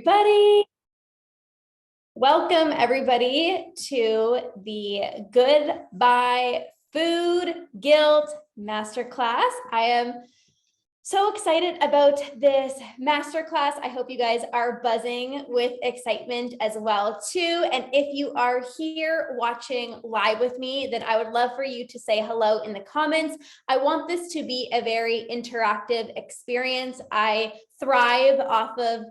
Everybody, welcome everybody to the Goodbye Food Guilt Masterclass. I am so excited about this masterclass. I hope you guys are buzzing with excitement as well too. And if you are here watching live with me, then I would love for you to say hello in the comments. I want this to be a very interactive experience. I thrive off of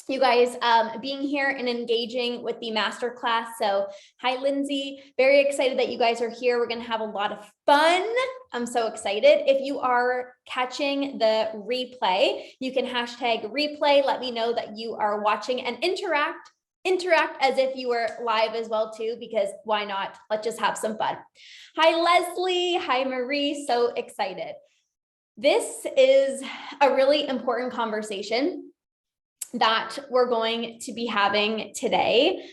you guys being here and engaging with the masterclass. So hi, Lindsay. Very excited that you guys are here. We're going to have a lot of fun. I'm so excited. If you are catching the replay, you can hashtag replay. Let me know that you are watching and interact as if you were live as well too, because why not? Let's just have some fun. Hi, Leslie. Hi, Marie. So excited. This is a really important conversation that we're going to be having today.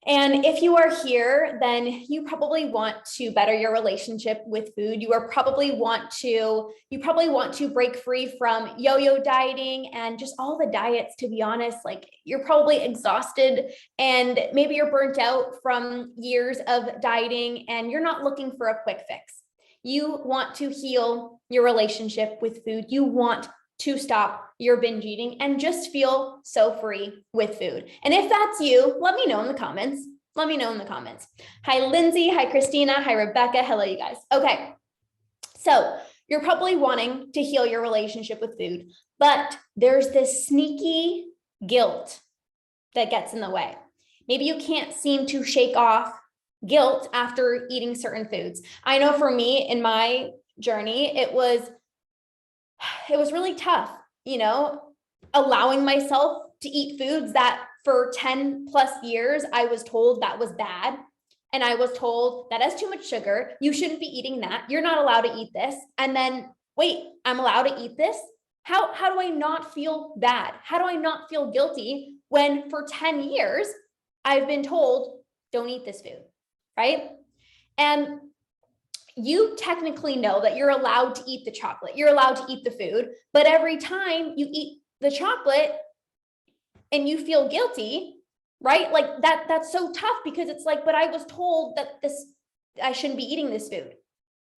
And if you are here, then you probably want to better your relationship with food. You probably want to break free from yo-yo dieting and just all the diets, to be honest. Like, you're probably exhausted and maybe you're burnt out from years of dieting and you're not looking for a quick fix. You want to heal your relationship with food. You want to stop your binge eating and just feel so free with food. And if that's you, let me know in the comments. Let me know in the comments. Hi, Lindsay. Hi, Christina. Hi, Rebecca. Hello, you guys. Okay. So you're probably wanting to heal your relationship with food, but there's this sneaky guilt that gets in the way. Maybe you can't seem to shake off guilt after eating certain foods. I know for me in my journey, it was really tough, allowing myself to eat foods that for 10 plus years, I was told that was bad. And I was told that has too much sugar. You shouldn't be eating that. You're not allowed to eat this. And then, wait, I'm allowed to eat this? How do I not feel bad? How do I not feel guilty when for 10 years, I've been told, don't eat this food, right? And you technically know that you're allowed to eat the chocolate. You're allowed to eat the food, but every time you eat the chocolate and you feel guilty, right? Like that's so tough because it's like, but I was told that I shouldn't be eating this food.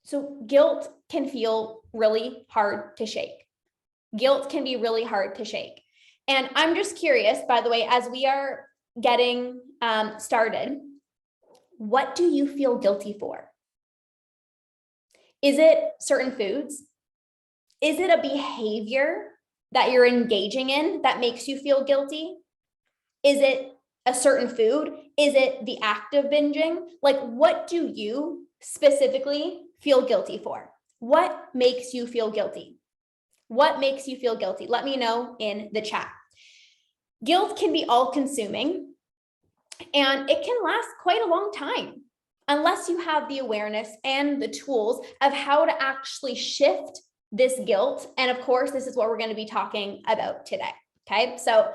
So guilt can feel really hard to shake. Guilt can be really hard to shake. And I'm just curious, by the way, as we are getting started, what do you feel guilty for? Is it certain foods? Is it a behavior that you're engaging in that makes you feel guilty? Is it a certain food? Is it the act of binging? Like, what do you specifically feel guilty for? What makes you feel guilty? What makes you feel guilty? Let me know in the chat. Guilt can be all-consuming, and it can last quite a long time unless you have the awareness and the tools of how to actually shift this guilt. And of course, this is what we're going to be talking about today. Okay, so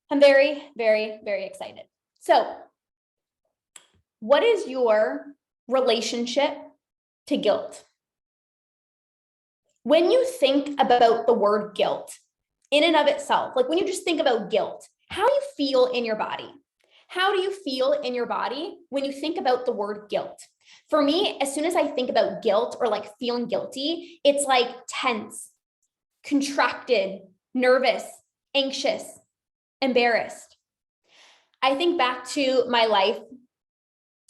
I'm very, very, very excited. So what is your relationship to guilt? When you think about the word guilt in and of itself, like when you just think about guilt, how do you feel in your body? How do you feel in your body when you think about the word guilt? For me, as soon as I think about guilt or like feeling guilty, it's like tense, contracted, nervous, anxious, embarrassed. I think back to my life,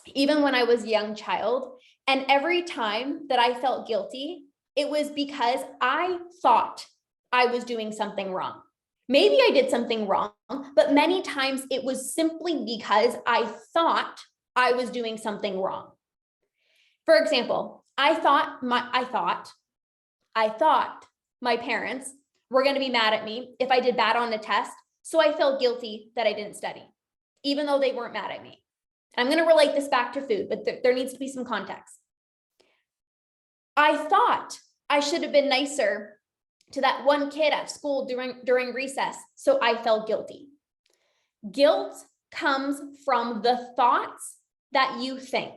even when I was a young child, and every time that I felt guilty, it was because I thought I was doing something wrong. Maybe I did something wrong, but many times it was simply because I thought I was doing something wrong. For example, I thought my parents were going to be mad at me if I did bad on the test, so I felt guilty that I didn't study, even though they weren't mad at me. I'm going to relate this back to food, but there needs to be some context. I thought I should have been nicer to that one kid at school during recess, so I felt guilty. Guilt comes from the thoughts that you think.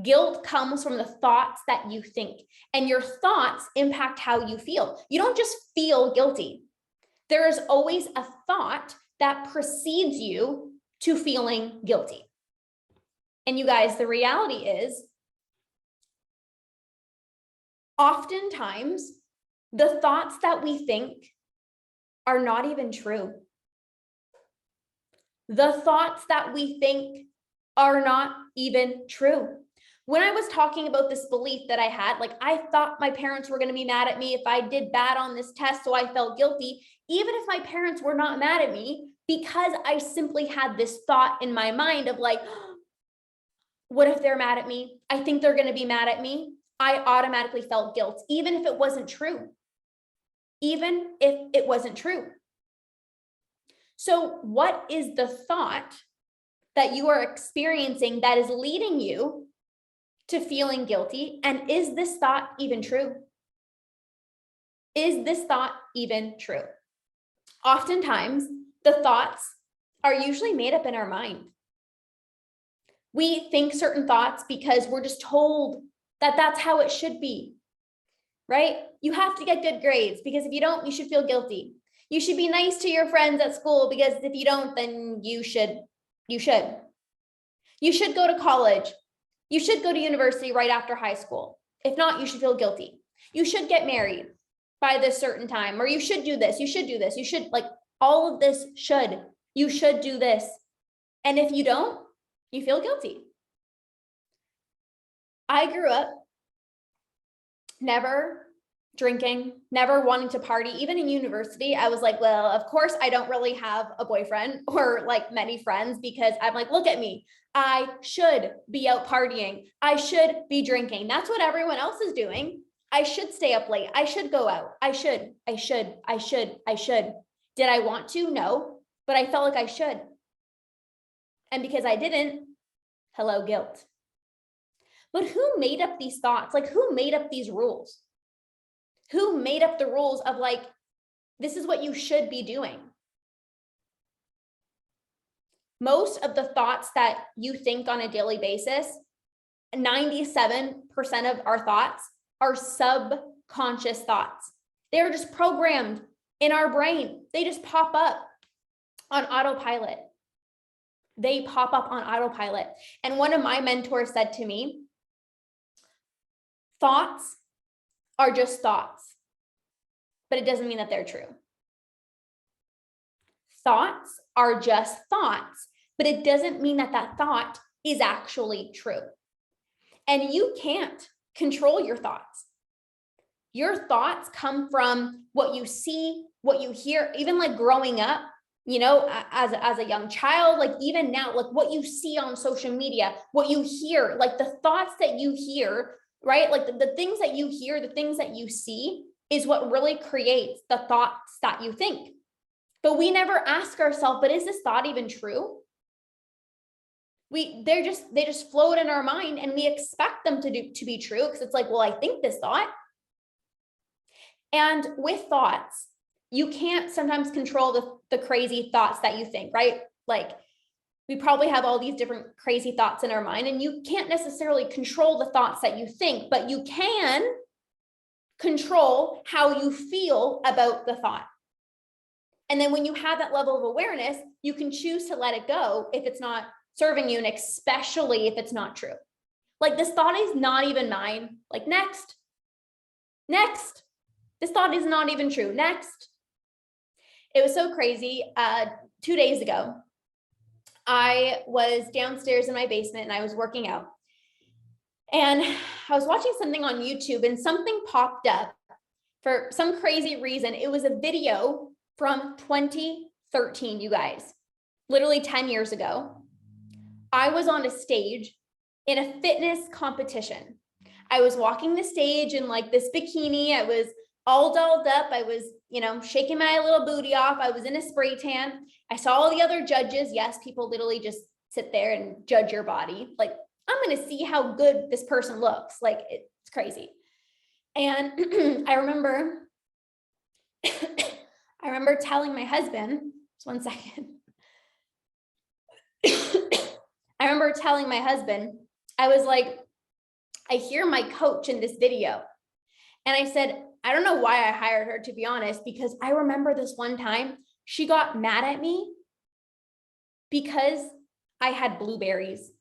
Guilt comes from the thoughts that you think, and your thoughts impact how you feel. You don't just feel guilty. There is always a thought that precedes you to feeling guilty. And you guys, the reality is, oftentimes, the thoughts that we think are not even true. The thoughts that we think are not even true. When I was talking about this belief that I had, like I thought my parents were going to be mad at me if I did bad on this test, so I felt guilty, even if my parents were not mad at me, because I simply had this thought in my mind of like, what if they're mad at me? I think they're going to be mad at me. I automatically felt guilt, even if it wasn't true. Even if it wasn't true. So what is the thought that you are experiencing that is leading you to feeling guilty? And is this thought even true? Is this thought even true? Oftentimes, the thoughts are usually made up in our mind. We think certain thoughts because we're just told that that's how it should be, right? You have to get good grades because if you don't, you should feel guilty. You should be nice to your friends at school because if you don't, then you should. You should go to college. You should go to university right after high school. If not, you should feel guilty. You should get married by this certain time, or you should do this. You should do this. You should, like, all of this should. You should do this. And if you don't, you feel guilty. I grew up never drinking, never wanting to party. Even in university, I was like, well, of course I don't really have a boyfriend or like many friends because I'm like, look at me. I should be out partying. I should be drinking. That's what everyone else is doing. I should stay up late. I should go out. I should. Did I want to? No, but I felt like I should. And because I didn't, hello, guilt. But who made up these thoughts? Like, who made up these rules? Who made up the rules of like, this is what you should be doing? Most of the thoughts that you think on a daily basis, 97% of our thoughts are subconscious thoughts. They're just programmed in our brain. They just pop up on autopilot. They pop up on autopilot. And one of my mentors said to me, thoughts are just thoughts, but it doesn't mean that they're true. Thoughts are just thoughts, but it doesn't mean that that thought is actually true. And you can't control your thoughts. Your thoughts come from what you see, what you hear, even like growing up, you know, as a young child, like even now, like what you see on social media, what you hear, like the thoughts that you hear, right? Like the things that you hear, the things that you see is what really creates the thoughts that you think. But we never ask ourselves, but is this thought even true? They just float in our mind and we expect them to be true because it's like, well, I think this thought. And with thoughts, you can't sometimes control the crazy thoughts that you think, right? Like we probably have all these different crazy thoughts in our mind and you can't necessarily control the thoughts that you think, but you can control how you feel about the thought. And then when you have that level of awareness, you can choose to let it go if it's not serving you, and especially if it's not true. Like this thought is not even mine. Like next. This thought is not even true. Next. It was so crazy. 2 days ago, I was downstairs in my basement and I was working out. And I was watching something on YouTube and something popped up for some crazy reason. It was a video from 2013, you guys, literally 10 years ago. I was on a stage in a fitness competition. I was walking the stage in like this bikini. I was all dolled up. I was, shaking my little booty off. I was in a spray tan. I saw all the other judges. Yes, people literally just sit there and judge your body. Like, I'm going to see how good this person looks. Like, it's crazy. And I remember telling my husband, just one second. I remember telling my husband, I was like, I hear my coach in this video. And I said, I don't know why I hired her, to be honest, because I remember this one time she got mad at me because I had blueberries.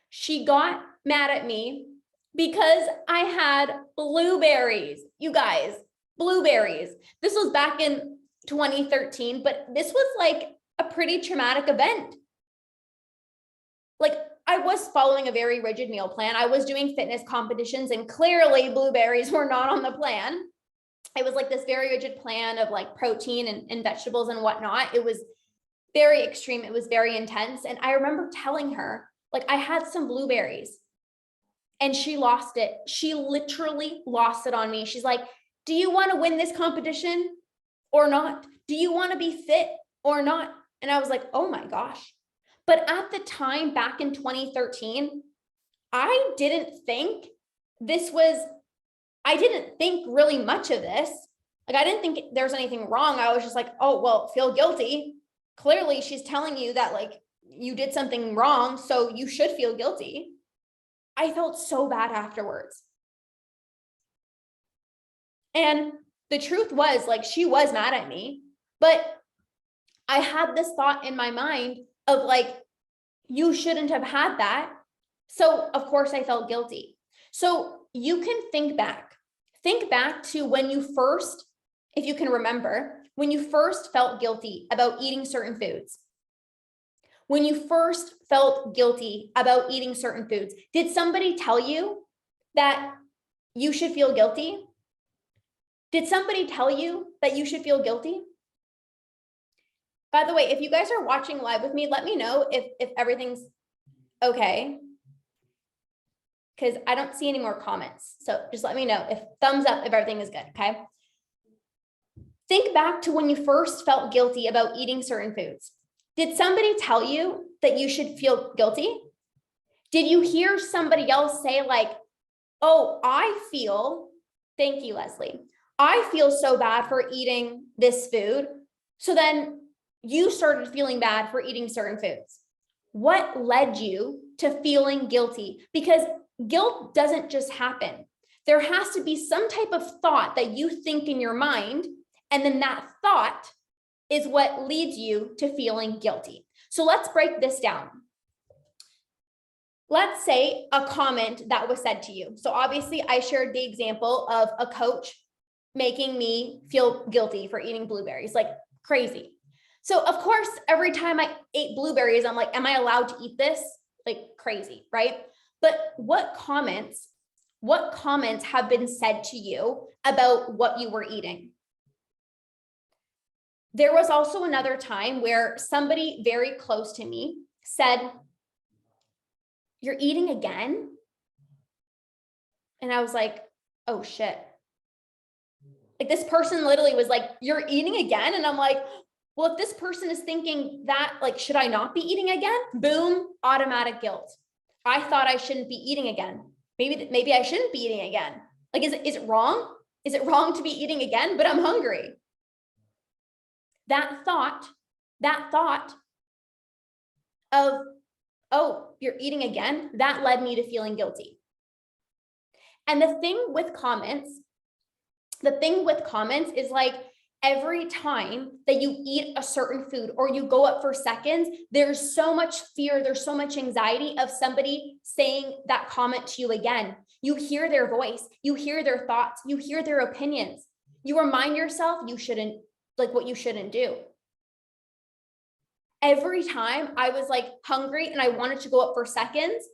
She got mad at me because I had blueberries. You guys, blueberries. This was back in 2013, but this was like a pretty traumatic event. Like, I was following a very rigid meal plan. I was doing fitness competitions, and clearly blueberries were not on the plan. It was like this very rigid plan of like protein and vegetables and whatnot. It was very extreme. It was very intense. And I remember telling her, like, I had some blueberries and she lost it. She literally lost it on me. She's like, do you want to win this competition or not? Do you want to be fit or not? And I was like, oh my gosh. But at the time, back in 2013, I didn't think really much of this. Like, I didn't think there was anything wrong. I was just like, oh, well, feel guilty. Clearly, she's telling you that like you did something wrong, so you should feel guilty. I felt so bad afterwards. And the truth was, like, she was mad at me, but I had this thought in my mind of like, you shouldn't have had that. So of course I felt guilty. So you can think back to when you first, if you can remember, when you first felt guilty about eating certain foods. When you first felt guilty about eating certain foods, did somebody tell you that you should feel guilty? Did somebody tell you that you should feel guilty? By the way, if you guys are watching live with me, let me know if everything's okay, because I don't see any more comments. So just let me know if thumbs up if everything is good, okay? Think back to when you first felt guilty about eating certain foods. Did somebody tell you that you should feel guilty? Did you hear somebody else say like, oh, thank you, Leslie. I feel so bad for eating this food. So then you started feeling bad for eating certain foods. What led you to feeling guilty? Because guilt doesn't just happen. There has to be some type of thought that you think in your mind, and then that thought is what leads you to feeling guilty. So let's break this down. Let's say a comment that was said to you. So obviously I shared the example of a coach making me feel guilty for eating blueberries, like crazy. So of course, every time I ate blueberries, I'm like, am I allowed to eat this? Like crazy, right? But what comments have been said to you about what you were eating? There was also another time where somebody very close to me said, you're eating again? And I was like, oh shit. Like this person literally was like, you're eating again? And I'm like, well, if this person is thinking that, like, should I not be eating again? Boom, automatic guilt. I thought I shouldn't be eating again. Maybe I shouldn't be eating again. Like, is it wrong? Is it wrong to be eating again? But I'm hungry. That thought of, oh, you're eating again, that led me to feeling guilty. And the thing with comments is like, every time that you eat a certain food or you go up for seconds, there's so much fear, there's so much anxiety of somebody saying that comment to you again. You hear their voice, you hear their thoughts, you hear their opinions. You remind yourself what you shouldn't do. Every time I was like hungry and I wanted to go up for seconds,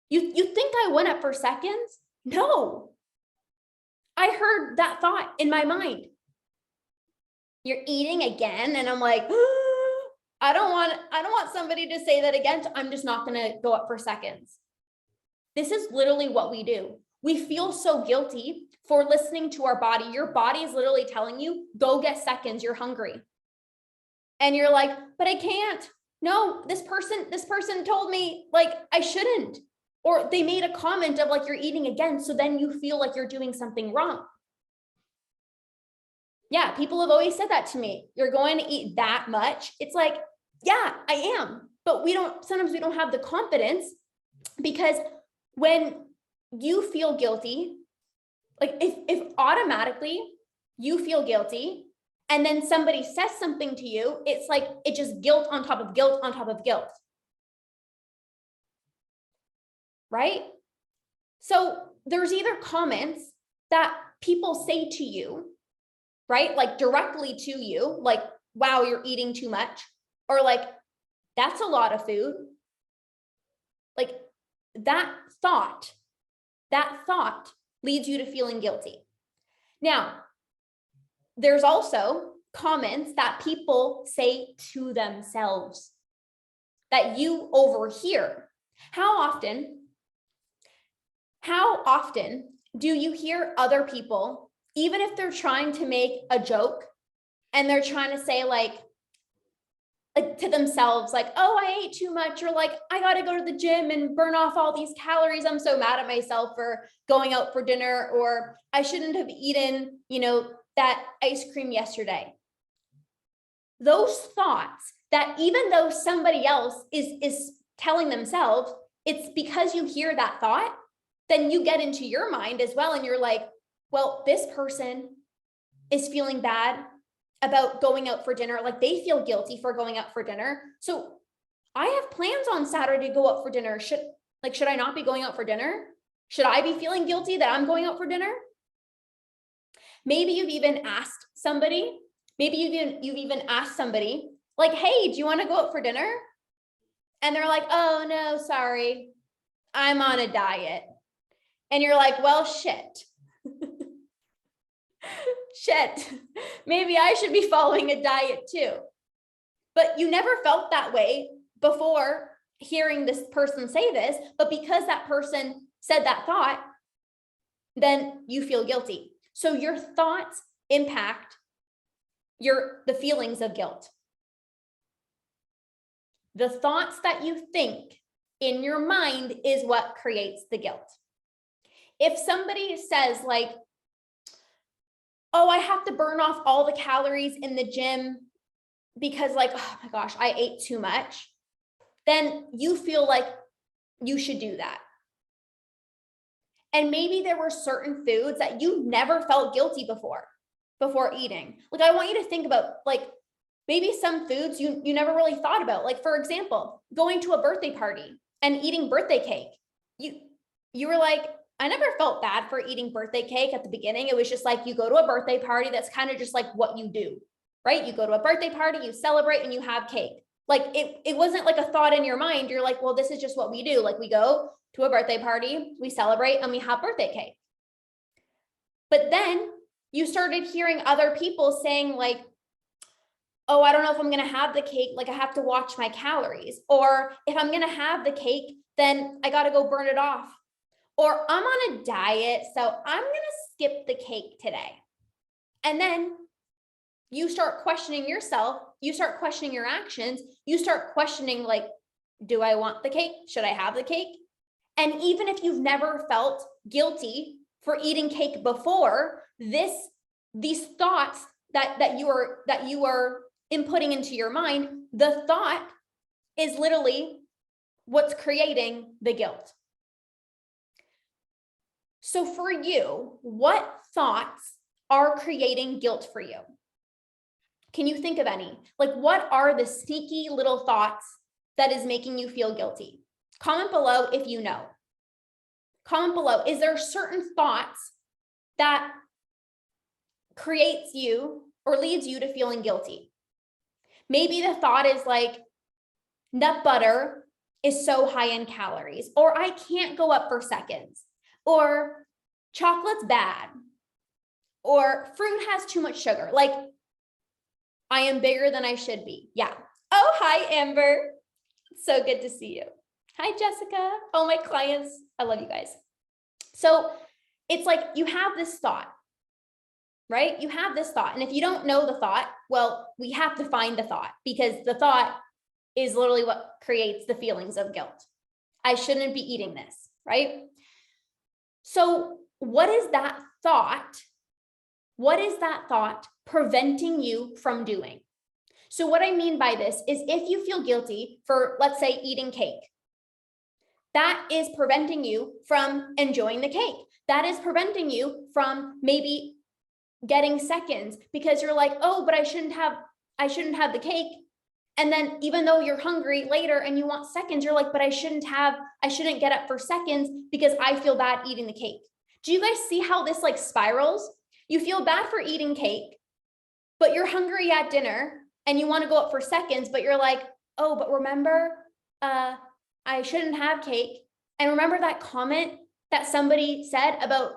you think I went up for seconds? No. I heard that thought in my mind. You're eating again. And I'm like, I don't want somebody to say that again. So I'm just not going to go up for seconds. This is literally what we do. We feel so guilty for listening to our body. Your body is literally telling you, go get seconds. You're hungry. And you're like, but I can't. No, this person told me like I shouldn't. Or they made a comment of like, you're eating again. So then you feel like you're doing something wrong. Yeah, people have always said that to me. You're going to eat that much. It's like, yeah, I am. But sometimes we don't have the confidence, because when you feel guilty, Like if automatically you feel guilty and then somebody says something to you, it's like it just guilt on top of guilt on top of guilt. Right? So there's either comments that people say to you, right? Like directly to you, like, wow, you're eating too much, or like, that's a lot of food. Like that thought leads you to feeling guilty. Now, there's also comments that people say to themselves that you overhear. How often do you hear other people, even if they're trying to make a joke and they're trying to say like to themselves, like, oh, I ate too much, or like, I got to go to the gym and burn off all these calories. I'm so mad at myself for going out for dinner, or I shouldn't have eaten, that ice cream yesterday. Those thoughts that even though somebody else is telling themselves, it's because you hear that thought, then you get into your mind as well. And you're like, well, this person is feeling bad about going out for dinner. Like they feel guilty for going out for dinner. So I have plans on Saturday to go out for dinner. Should I not be going out for dinner? Should I be feeling guilty that I'm going out for dinner? Maybe you've even asked somebody, like, hey, do you want to go out for dinner? And they're like, oh no, sorry, I'm on a diet. And you're like, well, shit, maybe I should be following a diet too. But you never felt that way before hearing this person say this, but because that person said that thought, then you feel guilty. So your thoughts impact the feelings of guilt. The thoughts that you think in your mind is what creates the guilt. If somebody says like, oh, I have to burn off all the calories in the gym because like, oh my gosh, I ate too much, then you feel like you should do that. And maybe there were certain foods that you never felt guilty before eating. Like, I want you to think about like maybe some foods you never really thought about. Like, for example, going to a birthday party and eating birthday cake. You were like, I never felt bad for eating birthday cake at the beginning. It was just like, you go to a birthday party. That's kind of just like what you do, right? You go to a birthday party, you celebrate, and you have cake. Like it wasn't like a thought in your mind. You're like, well, this is just what we do. Like we go to a birthday party, we celebrate, and we have birthday cake. But then you started hearing other people saying like, oh, I don't know if I'm going to have the cake. Like I have to watch my calories. Or if I'm going to have the cake, then I got to go burn it off. Or I'm on a diet, so I'm going to skip the cake today. And then you start questioning yourself. You start questioning your actions. You start questioning like, do I want the cake? Should I have the cake? And even if you've never felt guilty for eating cake before, these thoughts that you are inputting into your mind, the thought is literally what's creating the guilt. So for you, what thoughts are creating guilt for you? Can you think of any? Like, what are the sneaky little thoughts that is making you feel guilty? Comment below if you know. Comment below. Is there certain thoughts that creates you or leads you to feeling guilty? Maybe the thought is like, nut butter is so high in calories, or I can't go up for seconds, or chocolate's bad, or fruit has too much sugar. Like, I am bigger than I should be. Yeah. Oh, hi, Amber. So good to see you. Hi, Jessica. Oh, my clients. I love you guys. So it's like you have this thought, right? You have this thought. And if you don't know the thought, well, we have to find the thought, because the thought is literally what creates the feelings of guilt. I shouldn't be eating this, right? So what is that thought? What is that thought preventing you from doing? So what I mean by this is if you feel guilty for, let's say, eating cake, that is preventing you from enjoying the cake. That is preventing you from maybe getting seconds because you're like, oh, but I shouldn't have the cake. And then even though you're hungry later and you want seconds, you're like, but I shouldn't get up for seconds because I feel bad eating the cake. Do you guys see how this like spirals? You feel bad for eating cake, but you're hungry at dinner and you want to go up for seconds, but you're like, oh, but remember, I shouldn't have cake. And remember that comment that somebody said about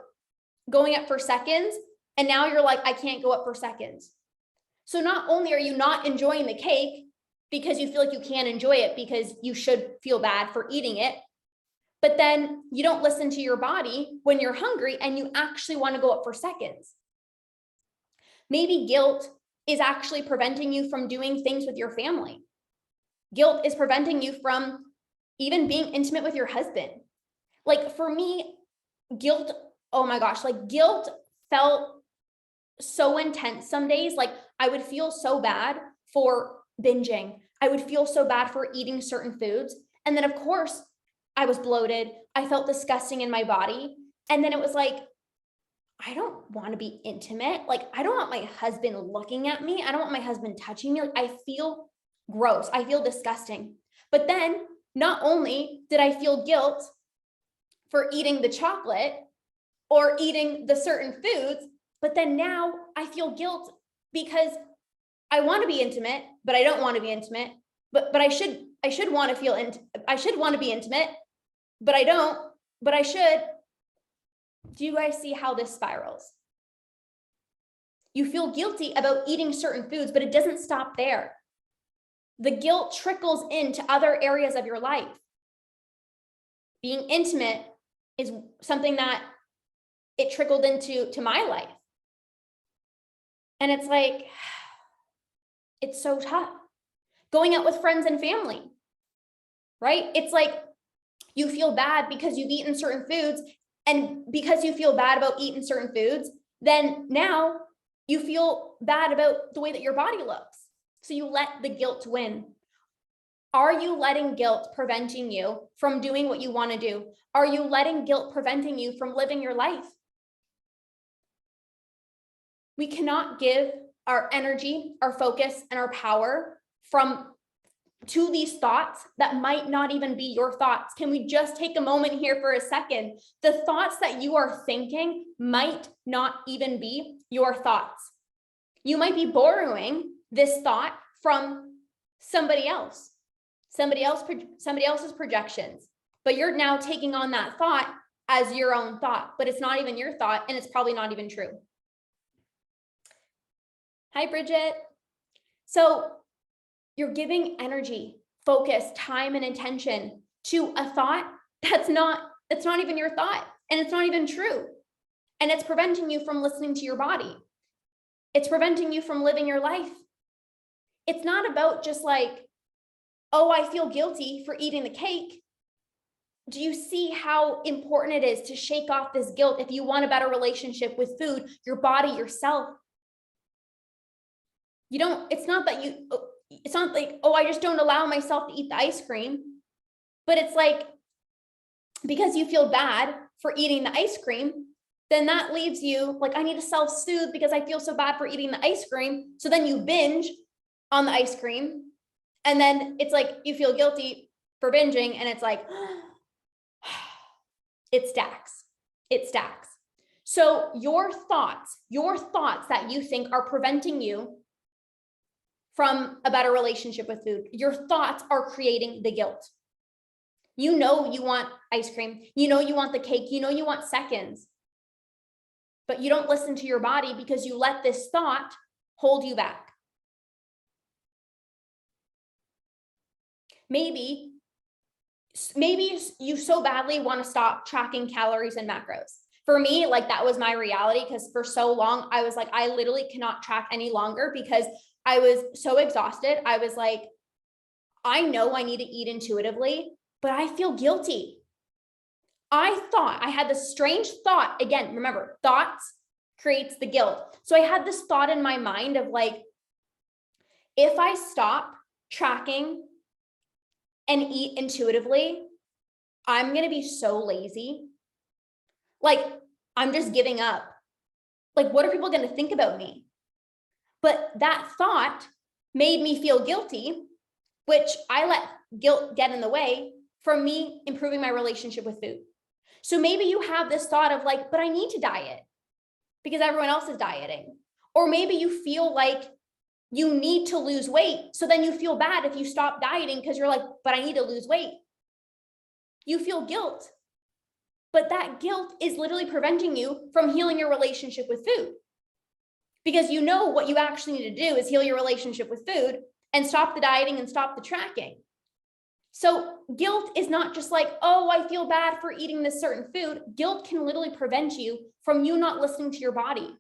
going up for seconds? And now you're like, I can't go up for seconds. So not only are you not enjoying the cake because you feel like you can't enjoy it because you should feel bad for eating it, but then you don't listen to your body when you're hungry and you actually want to go up for seconds. Maybe guilt is actually preventing you from doing things with your family. Guilt is preventing you from even being intimate with your husband. Like for me, guilt, oh my gosh, like guilt felt so intense some days. Like I would feel so bad for binging. I would feel so bad for eating certain foods. And then of course I was bloated. I felt disgusting in my body. And then it was like, I don't want to be intimate. Like I don't want my husband looking at me. I don't want my husband touching me. Like I feel gross. I feel disgusting. But then not only did I feel guilt for eating the chocolate or eating the certain foods, but then now I feel guilt because I want to be intimate, but I don't want to be intimate. But I should want to feel I should want to be intimate, but I don't, but I should. Do you guys see how this spirals? You feel guilty about eating certain foods, but it doesn't stop there. The guilt trickles into other areas of your life. Being intimate is something that it trickled into my life. And it's like, it's so tough. Going out with friends and family, right? It's like you feel bad because you've eaten certain foods, and because you feel bad about eating certain foods, then now you feel bad about the way that your body looks. So you let the guilt win. Are you letting guilt preventing you from doing what you want to do? Are you letting guilt preventing you from living your life? We cannot give our energy, our focus, and our power to these thoughts that might not even be your thoughts. Can we just take a moment here for a second? The thoughts that you are thinking might not even be your thoughts. You might be borrowing this thought from somebody else's projections, but you're now taking on that thought as your own thought, but it's not even your thought, and it's probably not even true. Hi, Bridget. So you're giving energy, focus, time, and attention to a thought that's not even your thought, and it's not even true. And it's preventing you from listening to your body. It's preventing you from living your life. It's not about just like, oh, I feel guilty for eating the cake. Do you see how important it is to shake off this guilt if you want a better relationship with food, your body, yourself? It's not like, oh, I just don't allow myself to eat the ice cream. But it's like, because you feel bad for eating the ice cream, then that leaves you like, I need to self-soothe because I feel so bad for eating the ice cream. So then you binge on the ice cream. And then it's like, you feel guilty for binging. And it's like, it stacks. It stacks. So your thoughts that you think are preventing you from a better relationship with food, your thoughts are creating the guilt. You know you want ice cream. You know you want the cake. You know you want seconds. But you don't listen to your body because you let this thought hold you back. Maybe you so badly want to stop tracking calories and macros. For me, like that was my reality, because for so long I was like, I literally cannot track any longer because I was so exhausted. I was like, I know I need to eat intuitively, but I feel guilty. I had this strange thought. Again, remember, thoughts creates the guilt. So I had this thought in my mind of like, if I stop tracking and eat intuitively, I'm going to be so lazy. Like, I'm just giving up. Like, what are people going to think about me? But that thought made me feel guilty, which I let guilt get in the way from me improving my relationship with food. So maybe you have this thought of like, but I need to diet because everyone else is dieting. Or maybe you feel like you need to lose weight. So then you feel bad if you stop dieting because you're like, but I need to lose weight. You feel guilt. But that guilt is literally preventing you from healing your relationship with food. Because you know what you actually need to do is heal your relationship with food and stop the dieting and stop the tracking. So guilt is not just like, oh, I feel bad for eating this certain food. Guilt can literally prevent you from you not listening to your body.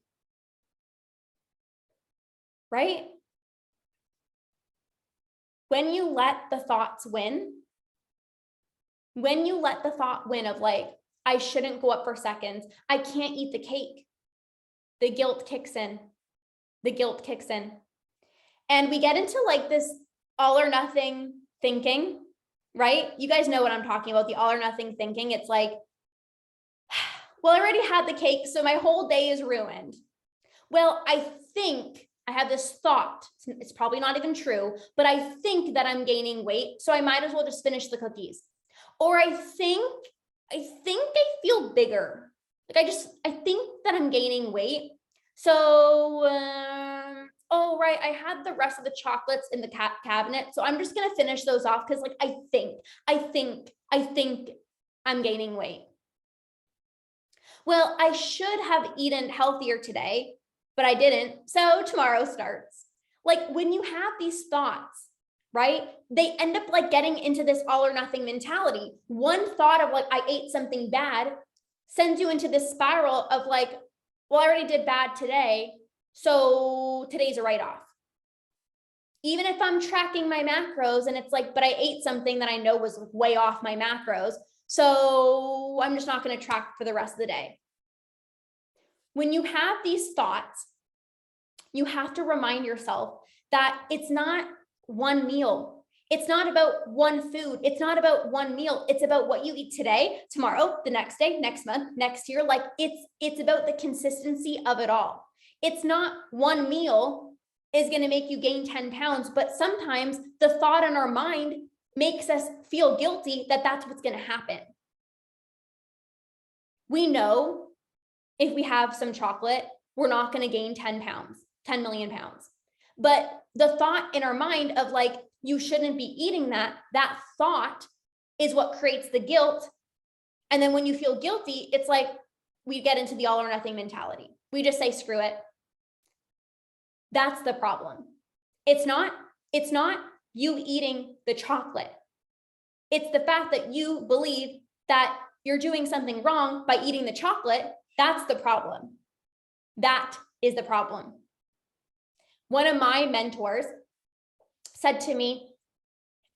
Right? When you let the thoughts win, when you let the thought win of like, I shouldn't go up for seconds, I can't eat the cake, the guilt kicks in. The guilt kicks in. And we get into like this all or nothing thinking, right? You guys know what I'm talking about, the all or nothing thinking. It's like, well, I already had the cake, so my whole day is ruined. Well, I think I have this thought, it's probably not even true, but I think that I'm gaining weight, so I might as well just finish the cookies. Or I think I feel bigger. Like I think that I'm gaining weight. So, oh, right, I had the rest of the chocolates in the cabinet, so I'm just going to finish those off because like, I think I'm gaining weight. Well, I should have eaten healthier today, but I didn't. So tomorrow starts. Like when you have these thoughts, right? They end up like getting into this all or nothing mentality. One thought of like, I ate something bad sends you into this spiral of like, well, I already did bad today, so today's a write-off. Even if I'm tracking my macros and it's like, but I ate something that I know was way off my macros, so I'm just not going to track for the rest of the day. When you have these thoughts, you have to remind yourself that it's not one meal. It's not about one food. It's not about one meal. It's about what you eat today, tomorrow, the next day, next month, next year. Like it's about the consistency of it all. It's not one meal is going to make you gain 10 pounds, but sometimes the thought in our mind makes us feel guilty that that's what's going to happen. We know if we have some chocolate, we're not going to gain 10 pounds, 10 million pounds. But the thought in our mind of like, you shouldn't be eating that thought is what creates the guilt. And then when you feel guilty, it's like we get into the all or nothing mentality. We just say, screw it. That's the problem. It's not you eating the chocolate. It's the fact that you believe that you're doing something wrong by eating the chocolate. That's the problem. That is the problem. One of my mentors said to me,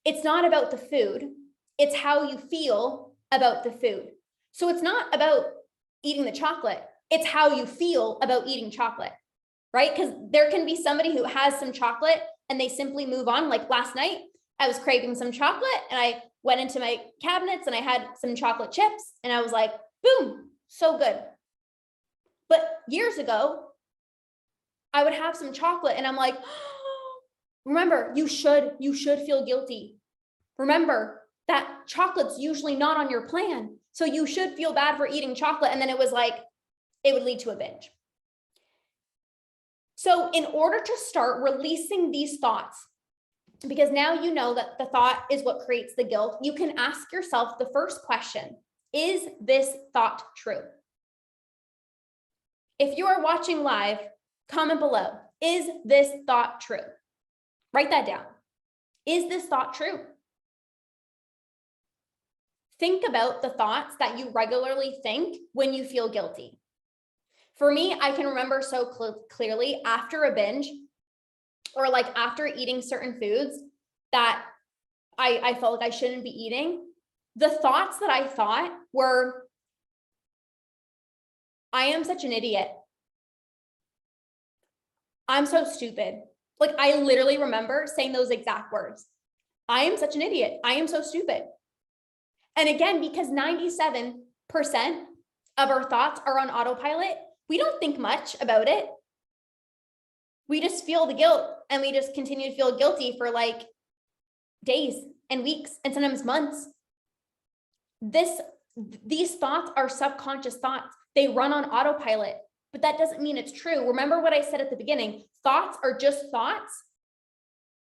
it's not about the food, it's how you feel about the food. So it's not about eating the chocolate, it's how you feel about eating chocolate, right? Because there can be somebody who has some chocolate and they simply move on. Like last night, I was craving some chocolate and I went into my cabinets and I had some chocolate chips and I was like, boom, so good. But years ago, I would have some chocolate and I'm like, oh, remember, you should feel guilty. Remember that chocolate's usually not on your plan. So you should feel bad for eating chocolate. And then it was like, it would lead to a binge. So in order to start releasing these thoughts, because now you know that the thought is what creates the guilt, you can ask yourself the first question, is this thought true? If you are watching live, comment below, is this thought true? Write that down. Is this thought true? Think about the thoughts that you regularly think when you feel guilty. For me, I can remember so clearly after a binge or like after eating certain foods that I felt like I shouldn't be eating. The thoughts that I thought were, I am such an idiot. I'm so stupid. Like I literally remember saying those exact words. I am such an idiot. I am so stupid. And again, because 97% of our thoughts are on autopilot, we don't think much about it. We just feel the guilt and we just continue to feel guilty for like days and weeks and sometimes months. These thoughts are subconscious thoughts. They run on autopilot, but that doesn't mean it's true. Remember what I said at the beginning, thoughts are just thoughts,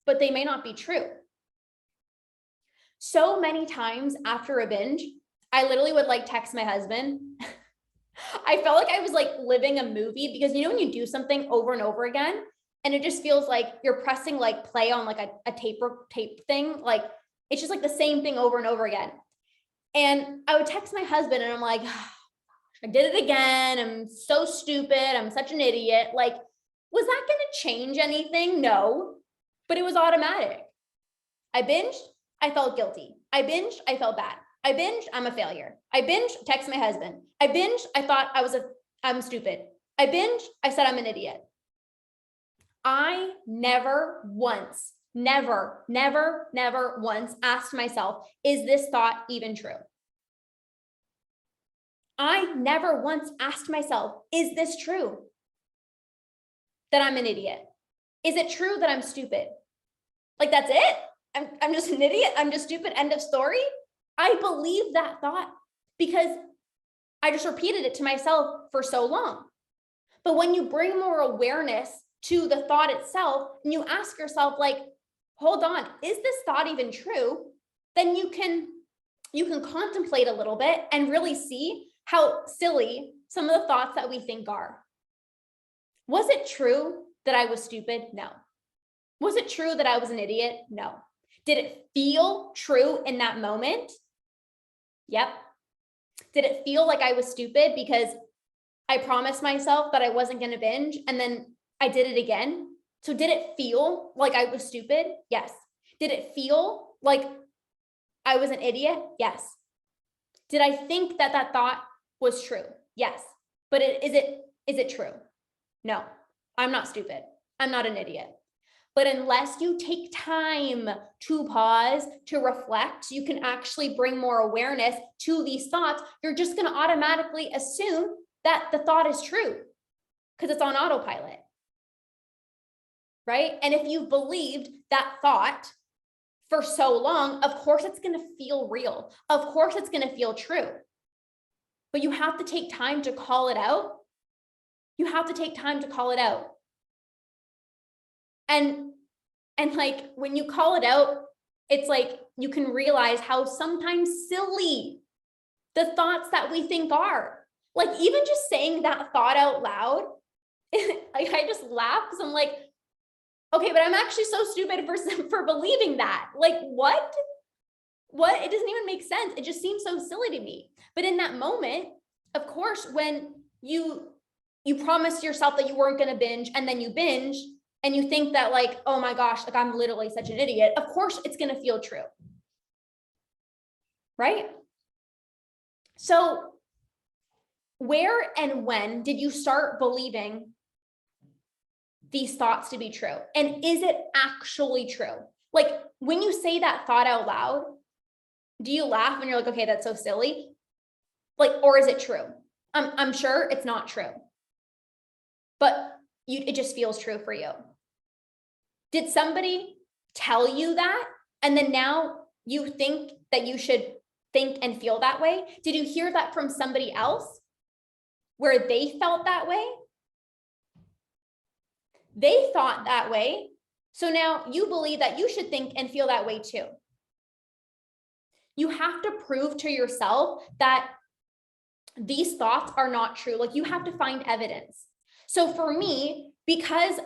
but they may not be true. So many times after a binge, I literally would like text my husband. I felt like I was like living a movie because you know, when you do something over and over again, and it just feels like you're pressing like play on like a tape thing. Like it's just like the same thing over and over again. And I would text my husband and I'm like, I did it again. I'm so stupid. I'm such an idiot. Like, was that going to change anything? No, but it was automatic. I binged. I felt guilty. I binged. I felt bad. I binged. I'm a failure. I binged. Text my husband. I binged. I thought I'm stupid. I binged. I said I'm an idiot. I never once asked myself, is this thought even true? I never once asked myself, is this true? That I'm an idiot? Is it true that I'm stupid? Like, that's it? I'm just an idiot. I'm just stupid. End of story. I believe that thought because I just repeated it to myself for so long. But when you bring more awareness to the thought itself and you ask yourself, like, hold on, is this thought even true? Then you can contemplate a little bit and really see how silly some of the thoughts that we think are. Was it true that I was stupid? No. Was it true that I was an idiot? No. Did it feel true in that moment? Yep. Did it feel like I was stupid because I promised myself that I wasn't going to binge and then I did it again? So did it feel like I was stupid? Yes. Did it feel like I was an idiot? Yes. Did I think that that thought was true? Yes. But is it true? No. I'm not stupid. I'm not an idiot. But unless you take time to pause, to reflect, you can actually bring more awareness to these thoughts. You're just going to automatically assume that the thought is true because it's on autopilot, right? And if you've believed that thought for so long, of course it's going to feel real. Of course it's going to feel true. But you have to take time to call it out. You have to take time to call it out. And like when you call it out, it's like you can realize how sometimes silly the thoughts that we think are. Like even just saying that thought out loud, like I just laugh because I'm like, okay, but I'm actually so stupid for believing that. Like what? It doesn't even make sense. It just seems so silly to me. But in that moment, of course, when you promised yourself that you weren't going to binge and then you binge and you think that like, oh my gosh, like I'm literally such an idiot. Of course it's going to feel true. Right? So where and when did you start believing these thoughts to be true? And is it actually true? Like when you say that thought out loud, do you laugh and you're like, okay, that's so silly? Like, or is it true? I'm sure it's not true, but it just feels true for you. Did somebody tell you that? And then now you think that you should think and feel that way? Did you hear that from somebody else where they felt that way? They thought that way. So now you believe that you should think and feel that way too. You have to prove to yourself that these thoughts are not true. Like you have to find evidence. So for me, because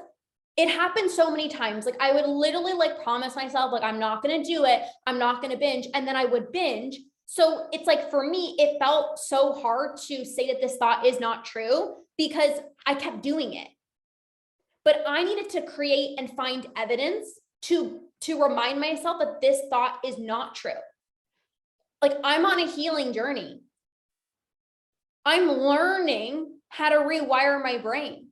it happened so many times, like I would literally like promise myself, like, I'm not going to do it. I'm not going to binge. And then I would binge. So it's like, for me, it felt so hard to say that this thought is not true because I kept doing it. But I needed to create and find evidence to remind myself that this thought is not true. Like I'm on a healing journey. I'm learning how to rewire my brain,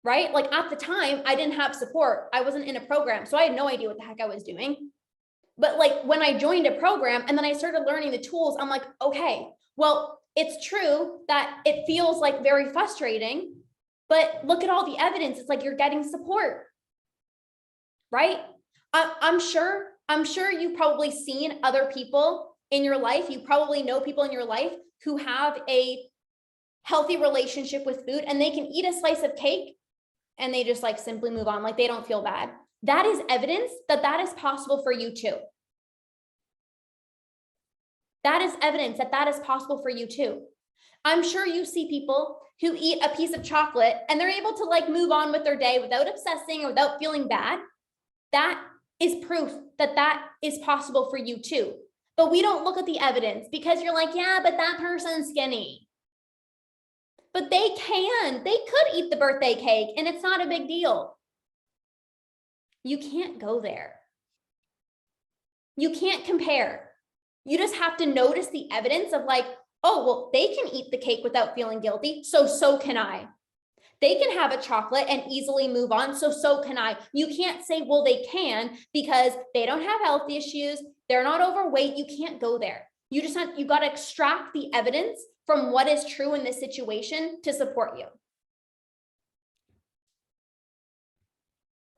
right? Like at the time, I didn't have support. I wasn't in a program, so I had no idea what the heck I was doing. But like when I joined a program and then I started learning the tools, I'm like, okay, well, it's true that it feels like very frustrating, but look at all the evidence. It's like you're getting support, right? I'm sure you've probably seen other people in your life. You probably know people in your life who have a healthy relationship with food and they can eat a slice of cake and they just like simply move on, like they don't feel bad. That is evidence that that is possible for you too. That is evidence that that is possible for you too. I'm sure you see people who eat a piece of chocolate and they're able to like move on with their day without obsessing or without feeling bad. That is proof that that is possible for you too. But we don't look at the evidence because you're like, yeah, but that person's skinny. But they could eat the birthday cake and it's not a big deal. You can't go there. You can't compare. You just have to notice the evidence of like, oh, well, they can eat the cake without feeling guilty. So can I. They can have a chocolate and easily move on. So can I. You can't say, well, they can because they don't have health issues. They're not overweight. You can't go there. You got to extract the evidence from what is true in this situation to support you.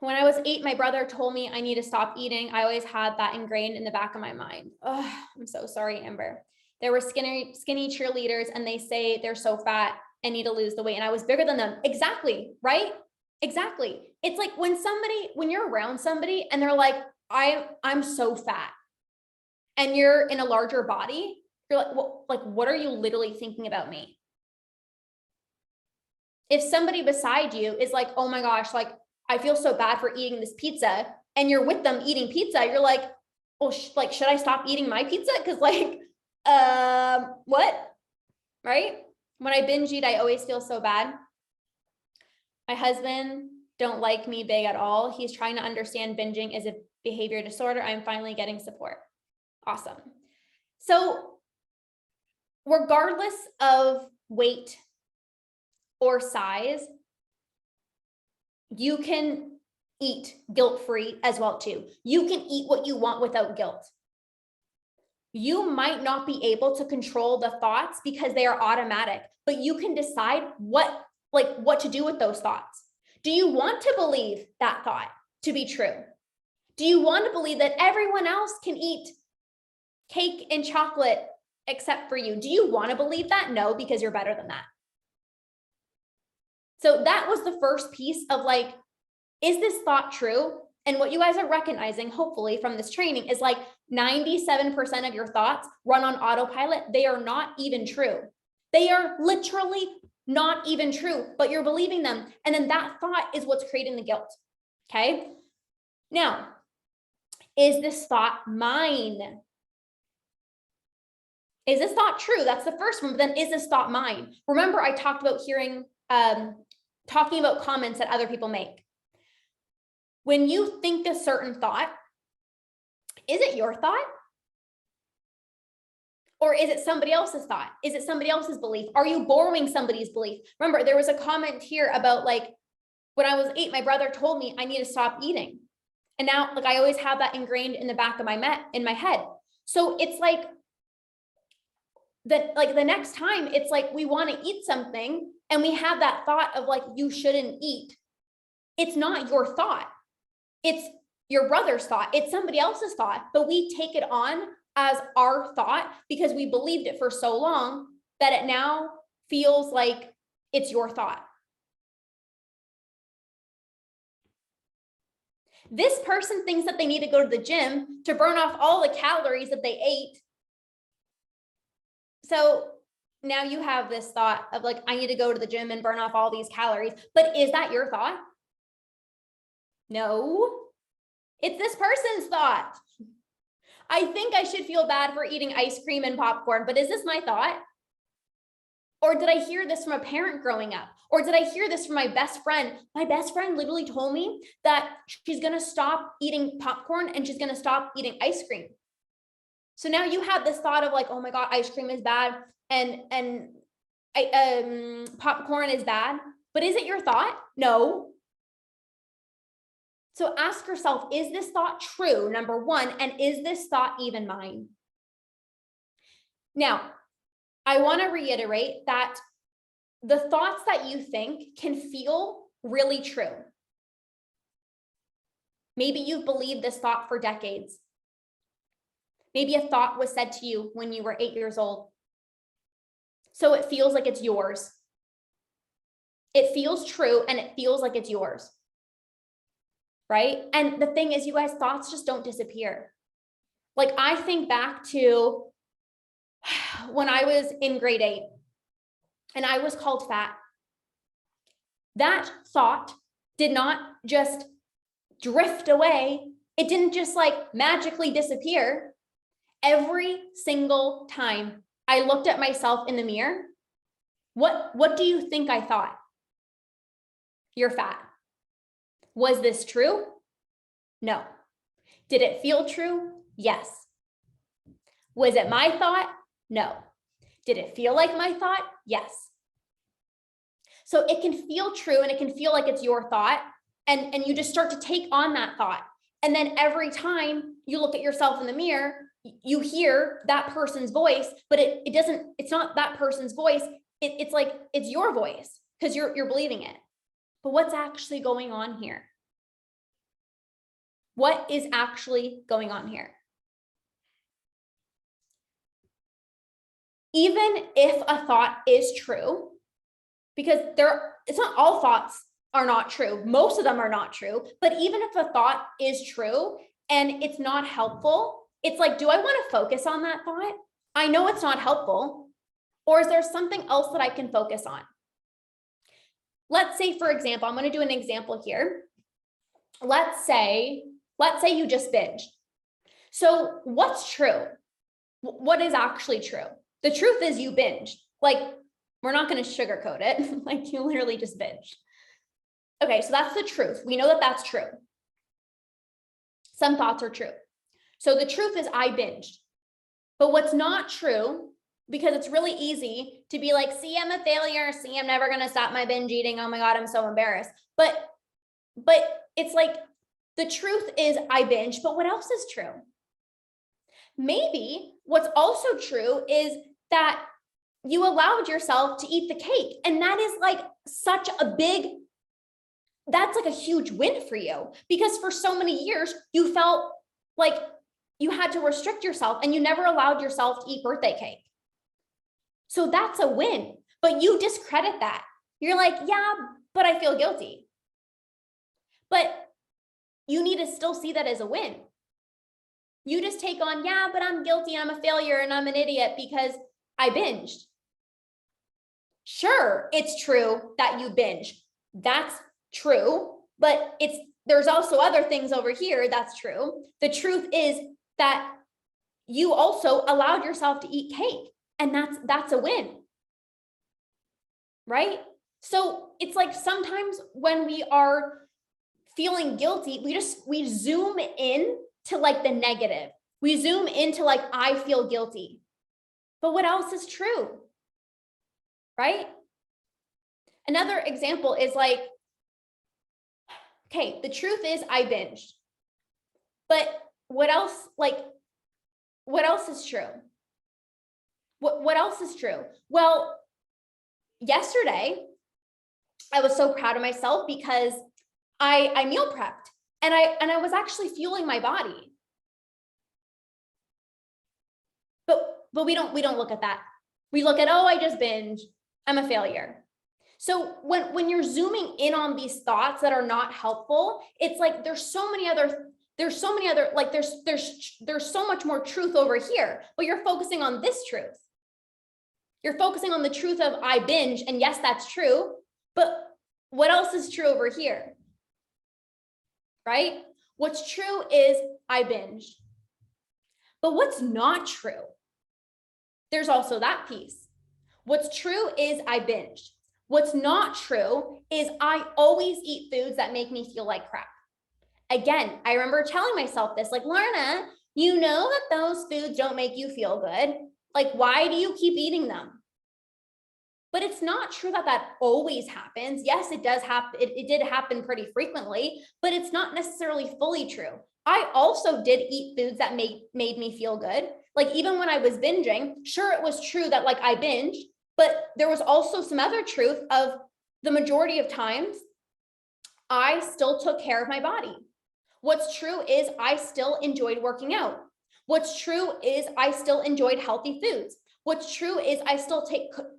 When I was 8, my brother told me I need to stop eating. I always had that ingrained in the back of my mind. Oh, I'm so sorry, Amber. There were skinny cheerleaders and they say they're so fat and need to lose the weight. And I was bigger than them. Exactly, right? Exactly. It's like when you're around somebody and they're like, I'm so fat and you're in a larger body, you're like, well, like, what are you literally thinking about me? If somebody beside you is like, oh my gosh, like, I feel so bad for eating this pizza, and you're with them eating pizza, you're like, well, like, should I stop eating my pizza? Because like, what? Right? When I binge eat, I always feel so bad. My husband don't like me big at all. He's trying to understand binging is a behavior disorder. I'm finally getting support. Awesome. So regardless of weight or size, you can eat guilt-free as well too. You can eat what you want without guilt. You might not be able to control the thoughts because they are automatic, but you can decide what to do with those thoughts. Do you want to believe that thought to be true? Do you want to believe that everyone else can eat cake and chocolate except for you? Do you want to believe that? No, because you're better than that. So that was the first piece of like, is this thought true? And what you guys are recognizing, hopefully from this training, is like 97% of your thoughts run on autopilot. They are not even true. They are literally not even true, but you're believing them. And then that thought is what's creating the guilt. Okay. Now, is this thought mine? Is this thought true? That's the first one. But then is this thought mine? Remember, I talked about talking about comments that other people make. When you think a certain thought, is it your thought? Or is it somebody else's thought? Is it somebody else's belief? Are you borrowing somebody's belief? Remember, there was a comment here about like, when I was 8, my brother told me I need to stop eating. And now like I always have that ingrained in the back of my head. So it's like that, like the next time it's like we want to eat something and we have that thought of like, you shouldn't eat. It's not your thought. It's your brother's thought. It's somebody else's thought, but we take it on as our thought because we believed it for so long that it now feels like it's your thought. This person thinks that they need to go to the gym to burn off all the calories that they ate. So now you have this thought of like, I need to go to the gym and burn off all these calories. But is that your thought? No, it's this person's thought. I think I should feel bad for eating ice cream and popcorn, but is this my thought? Or did I hear this from a parent growing up? Or did I hear this from my best friend? My best friend literally told me that she's going to stop eating popcorn and she's going to stop eating ice cream. So now you have this thought of like, oh my God, ice cream is bad and popcorn is bad. But is it your thought? No. So ask yourself, is this thought true? Number one, and is this thought even mine? Now, I want to reiterate that the thoughts that you think can feel really true. Maybe you've believed this thought for decades. Maybe a thought was said to you when you were 8 years old. So it feels like it's yours. It feels true and it feels like it's yours. Right? And the thing is, you guys, thoughts just don't disappear. Like, I think back to when I was in grade 8 and I was called fat. That thought did not just drift away. It didn't just like magically disappear. Every single time I looked at myself in the mirror, what do you think I thought? You're fat. Was this true? No. Did it feel true? Yes. Was it my thought? No. Did it feel like my thought? Yes. So it can feel true and it can feel like it's your thought, and you just start to take on that thought. And then every time you look at yourself in the mirror, you hear that person's voice, but it's not that person's voice. It's like, it's your voice because you're believing it. But what's actually going on here? What is actually going on here? Even if a thought is true, because it's not all thoughts are not true. Most of them are not true. But even if a thought is true and it's not helpful, it's like, do I want to focus on that thought? I know it's not helpful. Or is there something else that I can focus on? Let's say, for example, I'm going to do an example here. Let's say you just binged. So what's true? What is actually true? The truth is you binged. Like, we're not going to sugarcoat it. Like, you literally just binged. Okay, so that's the truth. We know that that's true. Some thoughts are true. So the truth is I binged. But what's not true, because it's really easy to be like, see, I'm a failure. See, I'm never going to stop my binge eating. Oh my God, I'm so embarrassed. But it's like, the truth is I binge, but what else is true? Maybe what's also true is that you allowed yourself to eat the cake. And that is like that's like a huge win for you, because for so many years you felt like you had to restrict yourself and you never allowed yourself to eat birthday cake. So that's a win, but you discredit that. You're like, yeah, but I feel guilty. But you need to still see that as a win. You just take on, yeah, but I'm guilty, I'm a failure, and I'm an idiot because I binged. Sure, it's true that you binge. That's true, but there's also other things over here that's true. The truth is that you also allowed yourself to eat cake, and that's a win. Right? So it's like sometimes when we are feeling guilty, we zoom in to like the negative. We zoom into like, I feel guilty. But what else is true? Right? Another example is like, okay, the truth is I binged. But what else is true? What else is true? Well, yesterday, I was so proud of myself because I meal prepped and I was actually fueling my body. But we don't look at that. We look at, oh, I just binged. I'm a failure. So when you're zooming in on these thoughts that are not helpful, it's like there's so much more truth over here, but you're focusing on this truth. You're focusing on the truth of I binge, and yes, that's true, but what else is true over here? Right? What's true is I binged. But what's not true? There's also that piece. What's true is I binged. What's not true is I always eat foods that make me feel like crap. Again, I remember telling myself this, like, Lorna, you know that those foods don't make you feel good. Like, why do you keep eating them? But it's not true that that always happens. Yes, it does happen. It did happen pretty frequently, but it's not necessarily fully true. I also did eat foods that made me feel good. Like even when I was binging, sure, it was true that like I binged, but there was also some other truth of the majority of times I still took care of my body. What's true is I still enjoyed working out. What's true is I still enjoyed healthy foods. What's true is I still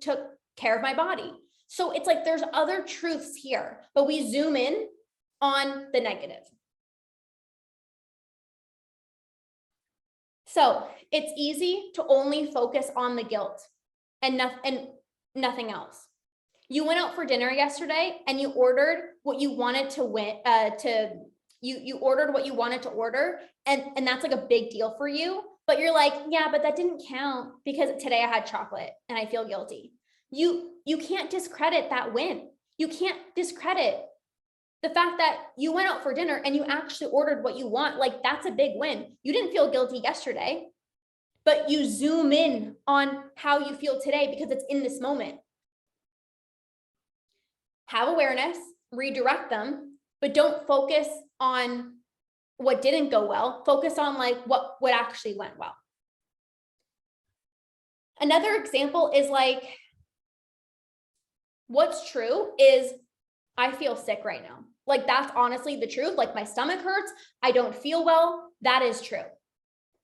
took care of my body. So it's like there's other truths here, but we zoom in on the negative. So it's easy to only focus on the guilt and nothing else. You went out for dinner yesterday and you ordered what you wanted you ordered what you wanted to order, and that's like a big deal for you, but you're like, yeah, but that didn't count because today I had chocolate and I feel guilty. You can't discredit that win. You can't discredit the fact that you went out for dinner and you actually ordered what you want. Like that's a big win. You didn't feel guilty yesterday, but you zoom in on how you feel today because it's in this moment. Have awareness, redirect them, but don't focus on what didn't go well. Focus on like what actually went well. Another example is like, what's true is I feel sick right now. Like that's honestly the truth. Like my stomach hurts. I don't feel well. That is true.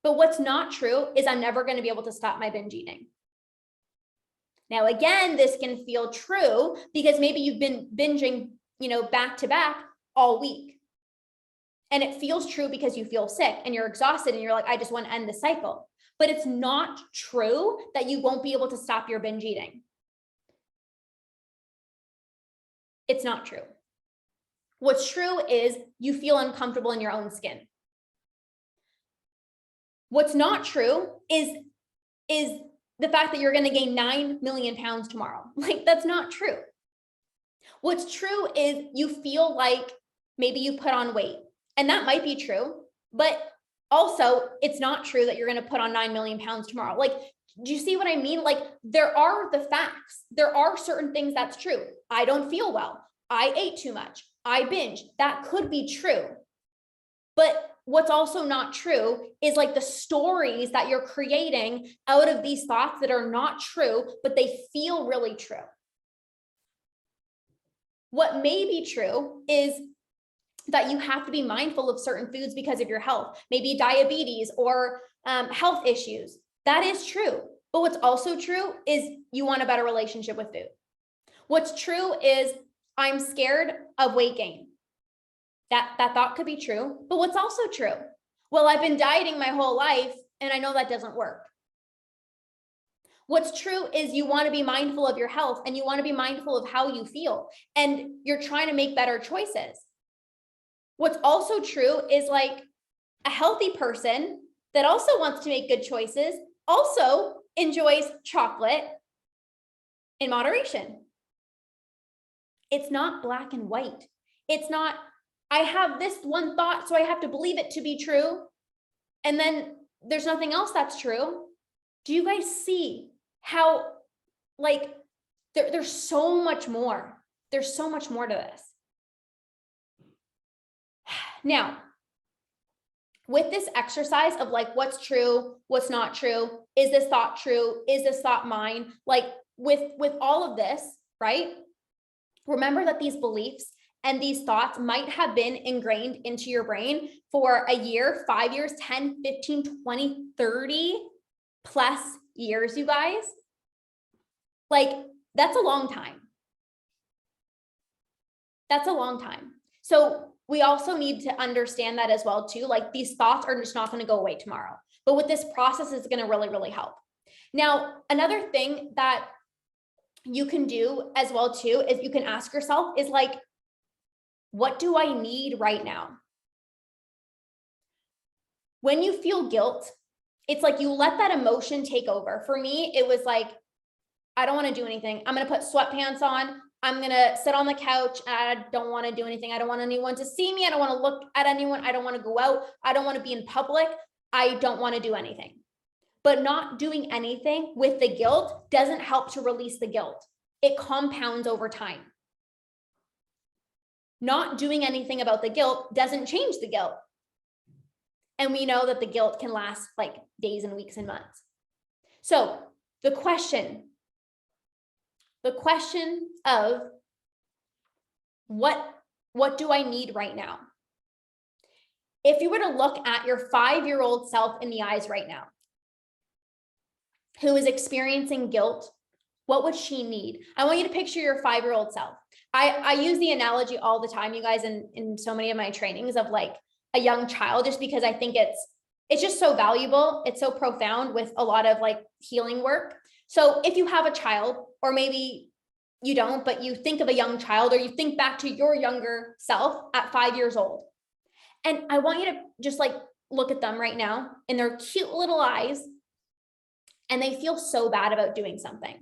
But what's not true is I'm never going to be able to stop my binge eating. Now, again, this can feel true because maybe you've been binging, back to back all week. And it feels true because you feel sick and you're exhausted and you're like, I just want to end the cycle. But it's not true that you won't be able to stop your binge eating. It's not true. What's true is you feel uncomfortable in your own skin. What's not true is the fact that you're going to gain 9 million pounds tomorrow. Like that's not true. What's true is you feel like maybe you put on weight, and that might be true, but also it's not true that you're going to put on 9 million pounds tomorrow. Like, do you see what I mean? Like there are the facts. There are certain things that's true. I don't feel well. I ate too much. I binged. That could be true. But what's also not true is like the stories that you're creating out of these thoughts that are not true, but they feel really true. What may be true is that you have to be mindful of certain foods because of your health, maybe diabetes or health issues. That is true. But what's also true is you want a better relationship with food. What's true is I'm scared of weight gain. That thought could be true, but what's also true? Well, I've been dieting my whole life and I know that doesn't work. What's true is you want to be mindful of your health and you want to be mindful of how you feel and you're trying to make better choices. What's also true is like a healthy person that also wants to make good choices also enjoys chocolate in moderation. It's not black and white. It's not, I have this one thought, so I have to believe it to be true. And then there's nothing else that's true. Do you guys see how like there's so much more? There's so much more to this. Now, with this exercise of like, what's true, what's not true, is this thought true? Is this thought mine? Like with all of this, right? Remember that these beliefs and these thoughts might have been ingrained into your brain for a year, 5 years, 10, 15, 20, 30 plus years, you guys. Like that's a long time. That's a long time. So we also need to understand that as well too. Like these thoughts are just not going to go away tomorrow, but with this process is going to really, really help. Now, another thing that you can do as well too, is you can ask yourself is like, what do I need right now? When you feel guilt, it's like you let that emotion take over. For me, it was like, I don't want to do anything. I'm going to put sweatpants on. I'm going to sit on the couch. I don't want to do anything. I don't want anyone to see me. I don't want to look at anyone. I don't want to go out. I don't want to be in public. I don't want to do anything. But not doing anything with the guilt doesn't help to release the guilt. it compounds over time. Not doing anything about the guilt doesn't change the guilt. And we know that the guilt can last like days and weeks and months. So the question of what do I need right now? If you were to look at your 5-year-old self in the eyes right now, who is experiencing guilt, what would she need? I want you to picture your 5-year-old self. I use the analogy all the time, you guys, in so many of my trainings of like a young child, just because I think it's just so valuable. It's so profound with a lot of like healing work. So if you have a child, or maybe you don't, but you think of a young child, or you think back to your younger self at 5 years old. And I want you to just like look at them right now in their cute little eyes, and they feel so bad about doing something.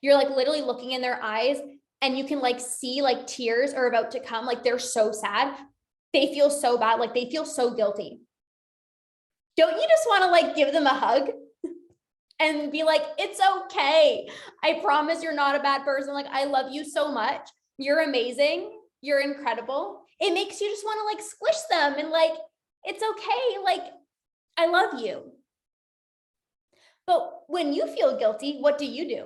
You're like literally looking in their eyes, and you can like see like tears are about to come. Like they're so sad. They feel so bad. Like they feel so guilty. Don't you just want to like give them a hug and be like, it's okay. I promise you're not a bad person. Like, I love you so much. You're amazing. You're incredible. It makes you just want to like squish them and like, it's okay. Like, I love you. But when you feel guilty, what do you do?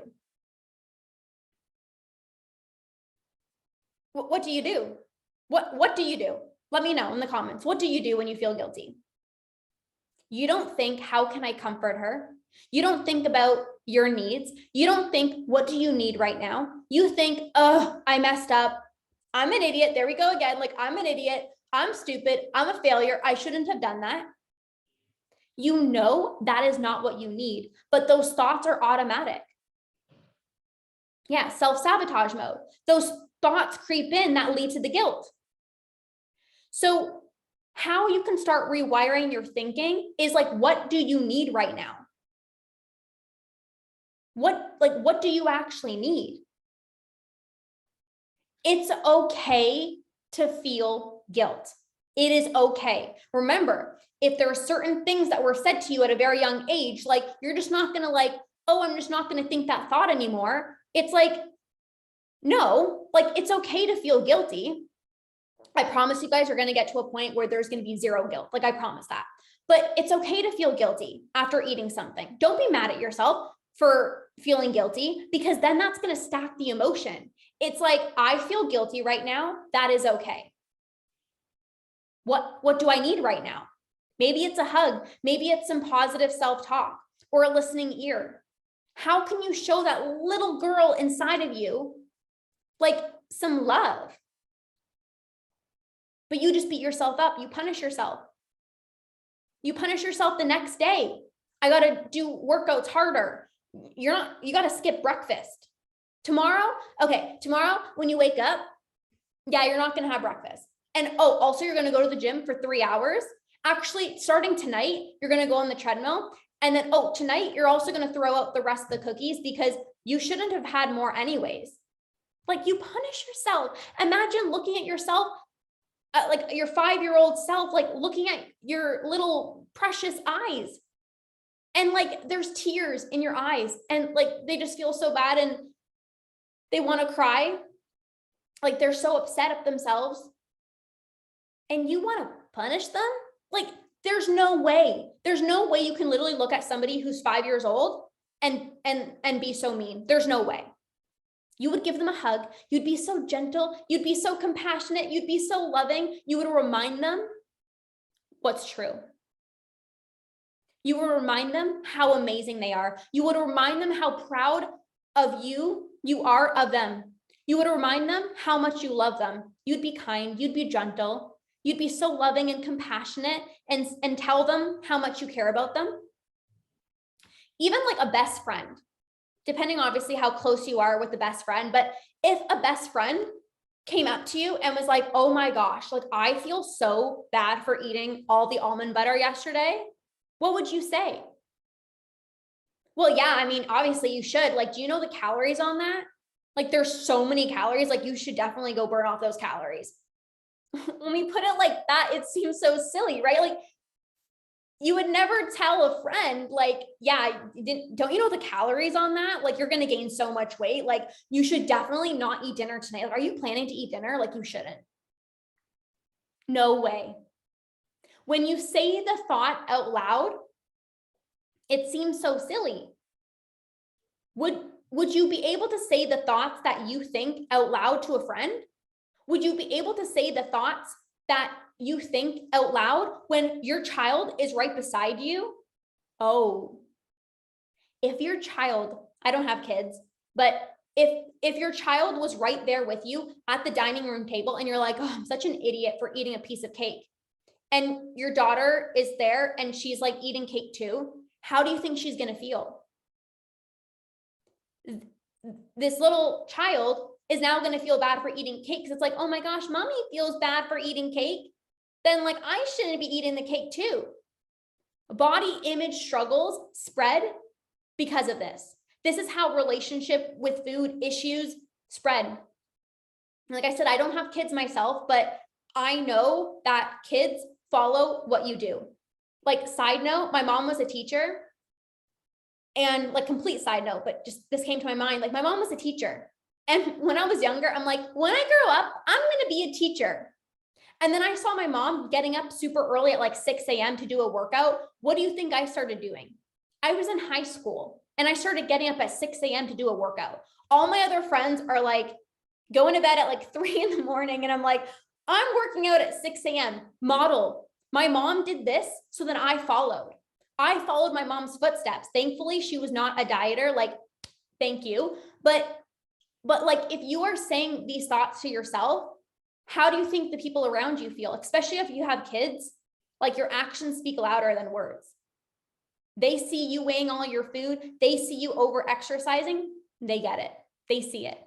What do you do? What do you do? Let me know in the comments. What do you do when you feel guilty? You don't think, how can I comfort her? You don't think about your needs. You don't think, what do you need right now? You think, oh, I messed up. I'm an idiot. There we go again. Like, I'm an idiot. I'm stupid. I'm a failure. I shouldn't have done that. You know that is not what you need, but those thoughts are automatic. Yeah, self-sabotage mode. Those thoughts creep in that lead to the guilt. So how you can start rewiring your thinking is like, what do you need right now? What do you actually need? It's okay to feel guilt. It is okay. Remember, if there are certain things that were said to you at a very young age, like you're just not going to like, oh, I'm just not going to think that thought anymore. It's like, no, like it's okay to feel guilty. I promise you guys are going to get to a point where there's going to be zero guilt. Like I promise that. But it's okay to feel guilty after eating something. Don't be mad at yourself for feeling guilty, because then that's going to stack the emotion. It's like, I feel guilty right now. That is okay. What do I need right now? Maybe it's a hug. Maybe it's some positive self-talk or a listening ear. How can you show that little girl inside of you like some love? But you just beat yourself up. You punish yourself. You punish yourself the next day. I got to do workouts harder. You got to skip breakfast. Tomorrow, when you wake up, yeah, you're not going to have breakfast. And oh, also you're going to go to the gym for 3 hours. Actually, starting tonight, you're going to go on the treadmill. And then, oh, tonight, you're also going to throw out the rest of the cookies because you shouldn't have had more anyways. Like, you punish yourself. Imagine looking at yourself, like your 5-year-old self, like looking at your little precious eyes. And like, there's tears in your eyes and like, they just feel so bad and they want to cry. Like they're so upset at themselves. And you want to punish them? Like, there's no way you can literally look at somebody who's 5 years old and be so mean. There's no way. You would give them a hug. You'd be so gentle. You'd be so compassionate. You'd be so loving. You would remind them what's true. You would remind them how amazing they are. You would remind them how proud of you are of them. You would remind them how much you love them. You'd be kind. You'd be gentle. You'd be so loving and compassionate and tell them how much you care about them. Even like a best friend, depending obviously how close you are with the best friend, but if a best friend came up to you and was like, oh my gosh, like I feel so bad for eating all the almond butter yesterday, what would you say? Well, yeah, I mean, obviously you should. Like, do you know the calories on that? Like there's so many calories, like you should definitely go burn off those calories. When we put it like that, it seems so silly, right? Like you would never tell a friend, like, yeah, don't you know the calories on that? Like, you're going to gain so much weight. Like, you should definitely not eat dinner tonight. Like, are you planning to eat dinner? Like, you shouldn't. No way. When you say the thought out loud, it seems so silly. Would you be able to say the thoughts that you think out loud to a friend? Would you be able to say the thoughts that you think out loud when your child is right beside you? Oh, if your child, I don't have kids, but if your child was right there with you at the dining room table and you're like, oh, I'm such an idiot for eating a piece of cake, and your daughter is there and she's like eating cake too, how do you think she's going to feel? This little child is now going to feel bad for eating cake because it's like, oh my gosh, mommy feels bad for eating cake. Then like, I shouldn't be eating the cake too. Body image struggles spread because of this. This is how relationship with food issues spread. Like I said, I don't have kids myself, but I know that kids follow what you do. Like, side note, my mom was a teacher, and like, complete side note, but just this came to my mind. Like, my mom was a teacher. And when I was younger, I'm like, when I grow up, I'm going to be a teacher. And then I saw my mom getting up super early at like 6 a.m. to do a workout. What do you think I started doing? I was in high school and I started getting up at 6 a.m. to do a workout. All my other friends are like going to bed at like 3 in the morning. And I'm like, I'm working out at 6 a.m. Model. My mom did this, so then I followed. I followed my mom's footsteps. Thankfully, she was not a dieter. Like, thank you. But like, if you are saying these thoughts to yourself, how do you think the people around you feel? Especially if you have kids, like, your actions speak louder than words. They see you weighing all your food. They see you over exercising. They get it. They see it.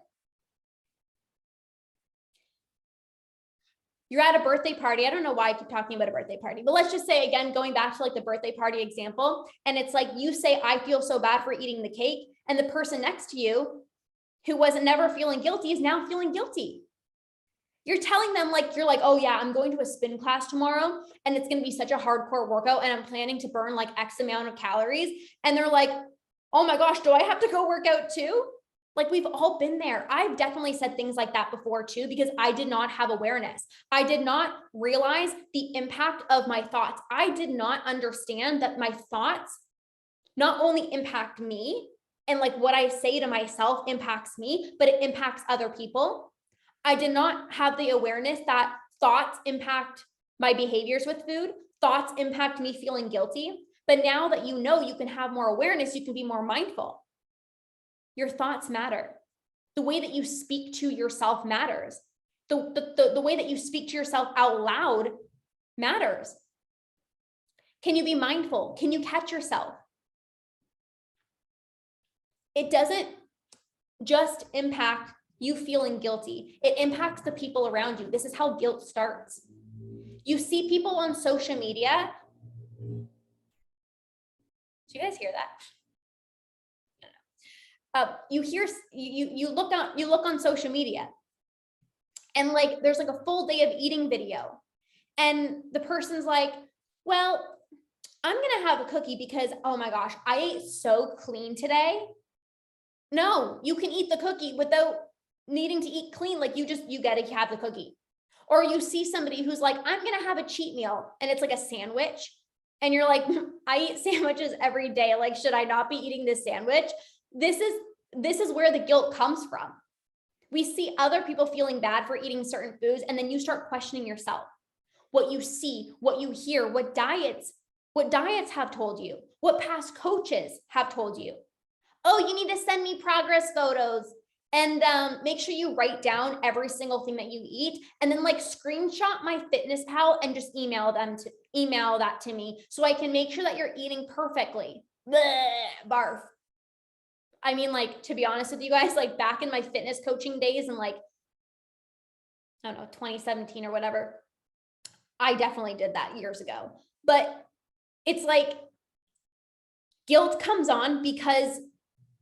You're at a birthday party. I don't know why I keep talking about a birthday party, but let's just say, again, going back to like the birthday party example, and it's like, you say, I feel so bad for eating the cake, and the person next to you who wasn't never feeling guilty is now feeling guilty. You're telling them, like, you're like, oh yeah, I'm going to a spin class tomorrow and it's going to be such a hardcore workout and I'm planning to burn like X amount of calories. And they're like, oh my gosh, do I have to go work out too? Like, we've all been there. I've definitely said things like that before too, because I did not have awareness. I did not realize the impact of my thoughts. I did not understand that my thoughts not only impact me and like what I say to myself impacts me, but it impacts other people. I did not have the awareness that thoughts impact my behaviors with food. Thoughts impact me feeling guilty. But now that you know, you can have more awareness, you can be more mindful. Your thoughts matter. The way that you speak to yourself matters. The way that you speak to yourself out loud matters. Can you be mindful? Can you catch yourself? It doesn't just impact you feeling guilty. It impacts the people around you. This is how guilt starts. You see people on social media. Do you guys hear that? You look on social media, and like, there's like a full day of eating video, and the person's like, well, I'm gonna have a cookie because, oh my gosh, I ate so clean today. No, you can eat the cookie without needing to eat clean. Like, you get to have the cookie. Or you see somebody who's like, I'm going to have a cheat meal, and it's like a sandwich. And you're like, I eat sandwiches every day. Like, should I not be eating this sandwich? This is where the guilt comes from. We see other people feeling bad for eating certain foods, and then you start questioning yourself. What you see, what you hear, what diets have told you, what past coaches have told you. Oh, you need to send me progress photos, and make sure you write down every single thing that you eat, and then like screenshot my Fitness Pal and just email that to me so I can make sure that you're eating perfectly. Blech, barf. I mean, like, to be honest with you guys, like, back in my fitness coaching days and like, I don't know, 2017 or whatever, I definitely did that years ago. But it's like, guilt comes on because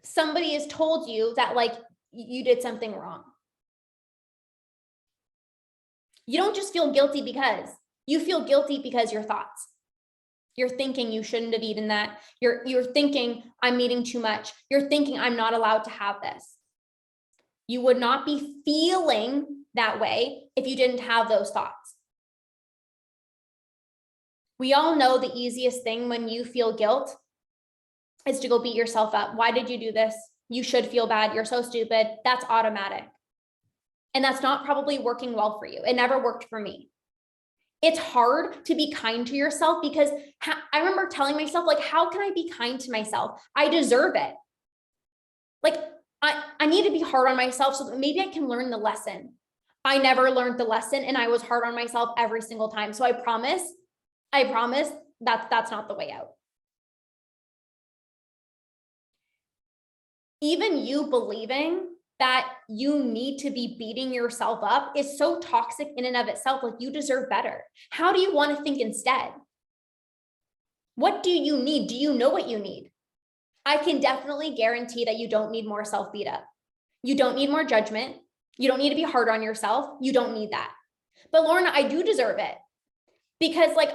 somebody has told you that like you did something wrong. You don't just feel guilty because, you feel guilty because your thoughts. You're thinking you shouldn't have eaten that. You're thinking I'm eating too much. You're thinking I'm not allowed to have this. You would not be feeling that way if you didn't have those thoughts. We all know the easiest thing when you feel guilt is to go beat yourself up. Why did you do this? You should feel bad. You're so stupid. That's automatic. And that's not probably working well for you. It never worked for me. It's hard to be kind to yourself because I remember telling myself, like, how can I be kind to myself? I deserve it. Like, I need to be hard on myself so that maybe I can learn the lesson. I never learned the lesson and I was hard on myself every single time. So I promise that's not the way out. Even you believing that you need to be beating yourself up is so toxic in and of itself. Like, you deserve better. How do you want to think instead? What do you need? Do you know what you need? I can definitely guarantee that you don't need more self beat up. You don't need more judgment. You don't need to be hard on yourself. You don't need that. But Lorna, I do deserve it because, like,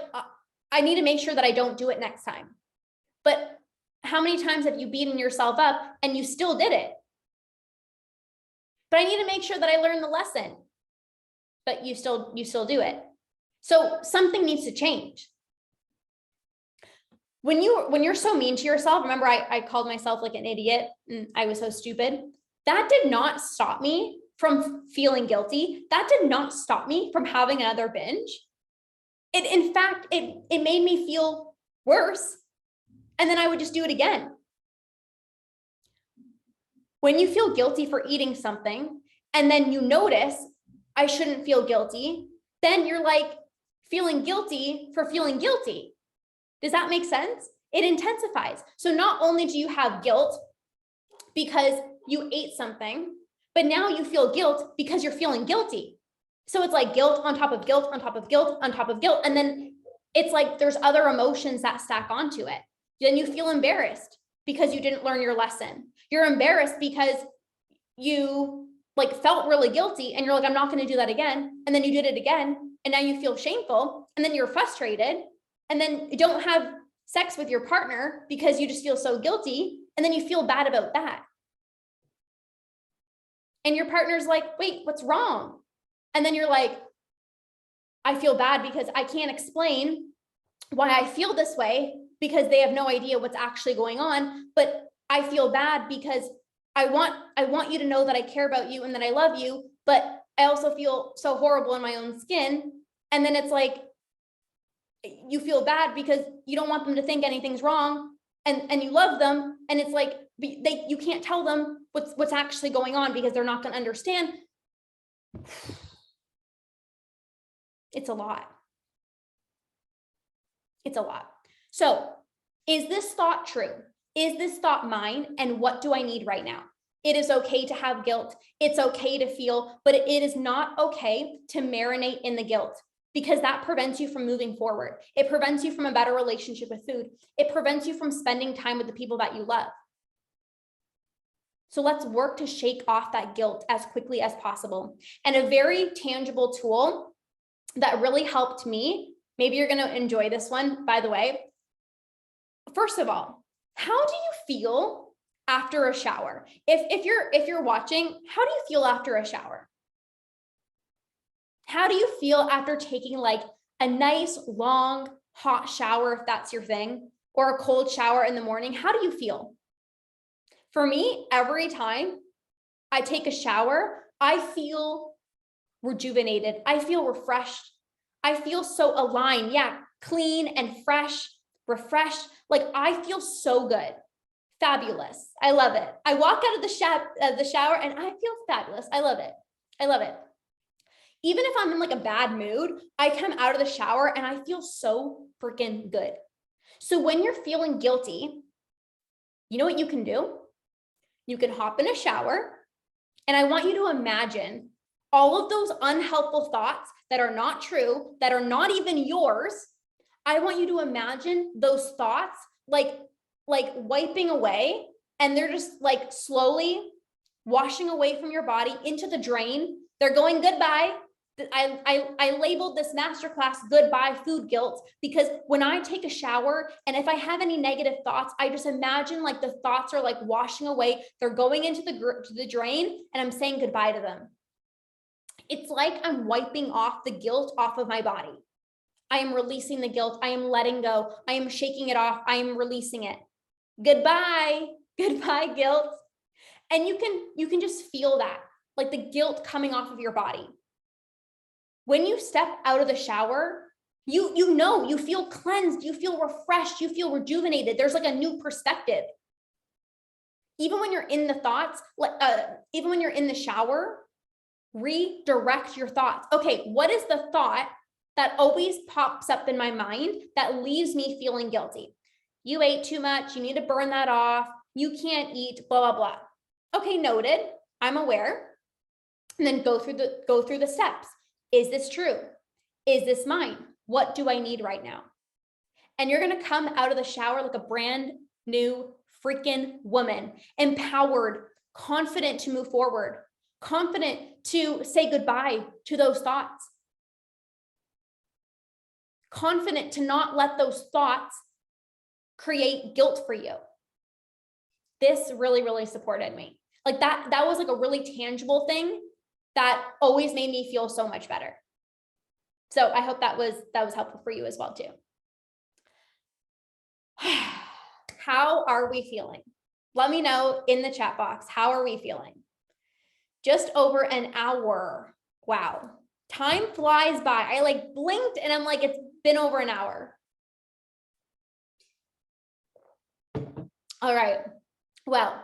I need to make sure that I don't do it next time. But how many times have you beaten yourself up and you still did it? But I need to make sure that I learn the lesson. But you still do it. So something needs to change. When you're so mean to yourself, remember I called myself like an idiot and I was so stupid. That did not stop me from feeling guilty. That did not stop me from having another binge. In fact, it made me feel worse. And then I would just do it again. When you feel guilty for eating something, and then you notice I shouldn't feel guilty, then you're like feeling guilty for feeling guilty. Does that make sense? It intensifies. So not only do you have guilt because you ate something, but now you feel guilt because you're feeling guilty. So it's like guilt on top of guilt on top of guilt on top of guilt. And then it's like there's other emotions that stack onto it. Then you feel embarrassed because you didn't learn your lesson. You're embarrassed because you like felt really guilty and you're like, I'm not going to do that again. And then you did it again. And now you feel shameful. And then you're frustrated. And then you don't have sex with your partner because you just feel so guilty. And then you feel bad about that. And your partner's like, wait, what's wrong? And then you're like, I feel bad because I can't explain why I feel this way because they have no idea what's actually going on. But I feel bad because I want you to know that I care about you and that I love you, but I also feel so horrible in my own skin. And then it's like, you feel bad because you don't want them to think anything's wrong and you love them. And it's like, you can't tell them what's actually going on because they're not going to understand. It's a lot. It's a lot. So is this thought true? Is this thought mine? And what do I need right now? It is okay to have guilt. It's okay to feel, but it is not okay to marinate in the guilt because that prevents you from moving forward. It prevents you from a better relationship with food. It prevents you from spending time with the people that you love. So let's work to shake off that guilt as quickly as possible. And a very tangible tool that really helped me, maybe you're going to enjoy this one, by the way. First of all, how do you feel after a shower? If you're watching, how do you feel after a shower? How do you feel after taking like a nice long hot shower, if that's your thing, or a cold shower in the morning? How do you feel? For me, every time I take a shower, I feel rejuvenated. I feel refreshed. I feel so aligned. Yeah, clean and fresh, refreshed. Like I feel so good. Fabulous. I love it. I walk out of the shower and I feel fabulous. I love it. I love it. Even if I'm in like a bad mood, I come out of the shower and I feel so freaking good. So when you're feeling guilty, you know what you can do? You can hop in a shower and I want you to imagine all of those unhelpful thoughts that are not true, that are not even yours. I want you to imagine those thoughts like wiping away, and they're just like slowly washing away from your body into the drain. They're going goodbye. I labeled this masterclass goodbye food guilt because when I take a shower and if I have any negative thoughts, I just imagine like the thoughts are like washing away. They're going into the drain and I'm saying goodbye to them. It's like I'm wiping off the guilt off of my body. I am releasing the guilt. I am letting go. I am shaking it off. I am releasing it. Goodbye. Goodbye, guilt. And you can just feel that, like the guilt coming off of your body. When you step out of the shower, you know, you feel cleansed, you feel refreshed, you feel rejuvenated. There's like a new perspective. Even when you're in the thoughts, even when you're in the shower, redirect your thoughts. Okay, what is the thought that always pops up in my mind that leaves me feeling guilty? You ate too much, you need to burn that off, you can't eat, blah, blah, blah. Okay, noted, I'm aware. And then go through the steps. Is this true? Is this mine? What do I need right now? And you're going to come out of the shower like a brand new freaking woman, empowered, confident to move forward, confident to say goodbye to those thoughts, confident to not let those thoughts create guilt for you. This really, really supported me. Like that was like a really tangible thing that always made me feel so much better. So I hope that was helpful for you as well too. How are we feeling? Let me know in the chat box. How are we feeling? Just over an hour. Wow. Time flies by. I like blinked and I'm like, it's been over an hour. All right. Well,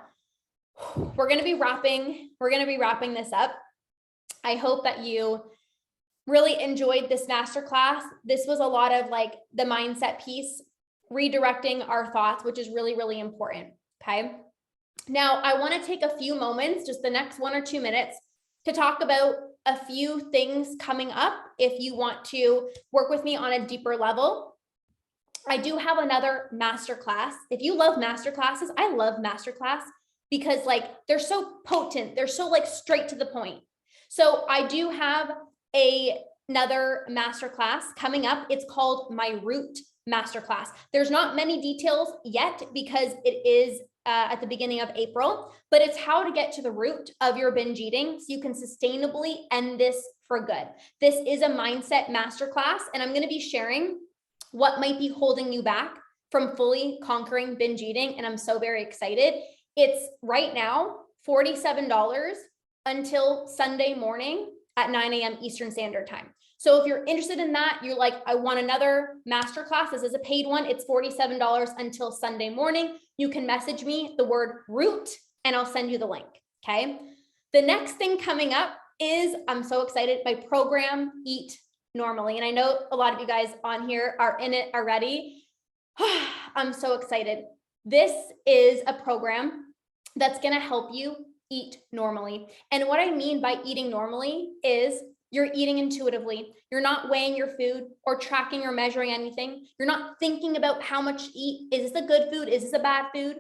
we're going to be wrapping this up. I hope that you really enjoyed this masterclass. This was a lot of like the mindset piece, redirecting our thoughts, which is really, really important. Okay. Now I want to take a few moments, just the next 1 or 2 minutes, to talk about a few things coming up. If you want to work with me on a deeper level, I do have another masterclass. If you love masterclasses, I love masterclass because like they're so potent. They're so like straight to the point. So I do have another masterclass coming up. It's called my Root Masterclass. There's not many details yet because it is at the beginning of April, but it's how to get to the root of your binge eating so you can sustainably end this for good. This is a mindset masterclass, and I'm going to be sharing what might be holding you back from fully conquering binge eating. And I'm so very excited. It's right now $47 until Sunday morning at 9 a.m. Eastern Standard Time. So if you're interested in that, you're like, I want another masterclass. This is a paid one. It's $47 until Sunday morning. You can message me the word root and I'll send you the link. Okay. The next thing coming up is, I'm so excited, my program, Eat Normally. And I know a lot of you guys on here are in it already. I'm so excited. This is a program that's going to help you eat normally. And what I mean by eating normally is you're eating intuitively. You're not weighing your food or tracking or measuring anything. You're not thinking about how much to eat. Is this a good food? Is this a bad food?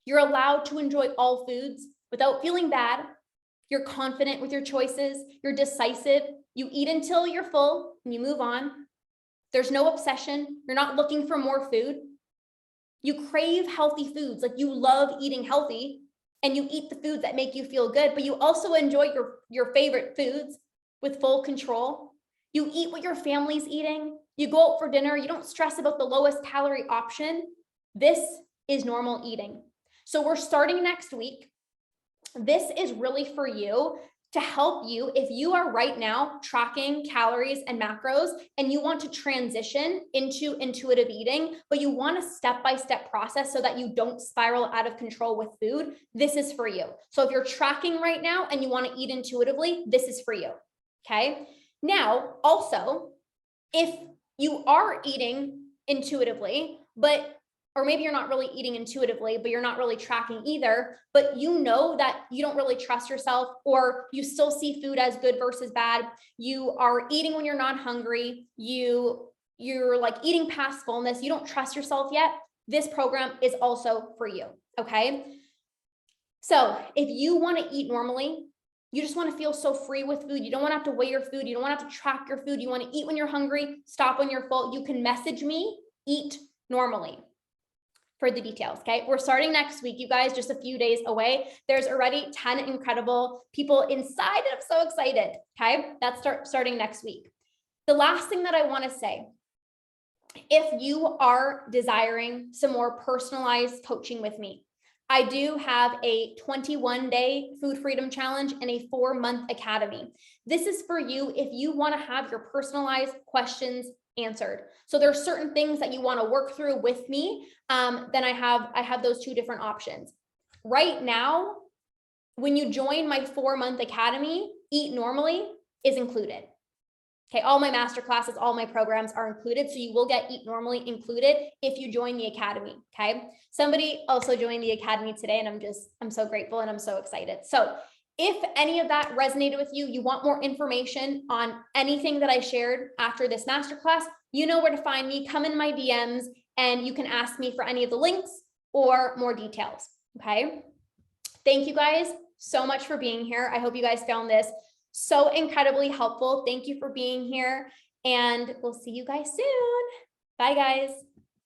You're allowed to enjoy all foods without feeling bad. You're confident with your choices. You're decisive. You eat until you're full and you move on. There's no obsession. You're not looking for more food. You crave healthy foods. Like you love eating healthy and you eat the foods that make you feel good, but you also enjoy your favorite foods with full control. You eat what your family's eating. You go out for dinner. You don't stress about the lowest calorie option. This is normal eating. So we're starting next week. This is really for you to help you if you are right now tracking calories and macros and you want to transition into intuitive eating, but you want a step-by-step process so that you don't spiral out of control with food. This is for you. So if you're tracking right now and you want to eat intuitively, this is for you. Okay. Now, also, if you are eating intuitively, or maybe you're not really eating intuitively, but you're not really tracking either, but you know that you don't really trust yourself, or you still see food as good versus bad. You are eating when you're not hungry. You're like eating past fullness. You don't trust yourself yet. This program is also for you. Okay. So if you want to eat normally, You just want to feel so free with food. You don't want to have to weigh your food. You don't want to have to track your food. You want to eat when you're hungry, stop when you're full. You can message me, eat normally, for the details. Okay. We're starting next week, you guys, just a few days away. There's already 10 incredible people inside. And I'm so excited. Okay. That's starting next week. The last thing that I want to say, if you are desiring some more personalized coaching with me, I do have a 21-day food freedom challenge and a 4-month academy. This is for you if you want to have your personalized questions answered. So there are certain things that you want to work through with me. Then I have those 2 different options. Right now, when you join my 4-month academy, Eat Normally is included. Okay, all my masterclasses, all my programs are included. So you will get Eat Normally included if you join the academy. Okay. Somebody also joined the academy today, and I'm so grateful and I'm so excited. So if any of that resonated with you, you want more information on anything that I shared after this masterclass, you know where to find me. Come in my DMs and you can ask me for any of the links or more details. Okay. Thank you guys so much for being here. I hope you guys found this so incredibly helpful. Thank you for being here, and we'll see you guys soon. Bye, guys.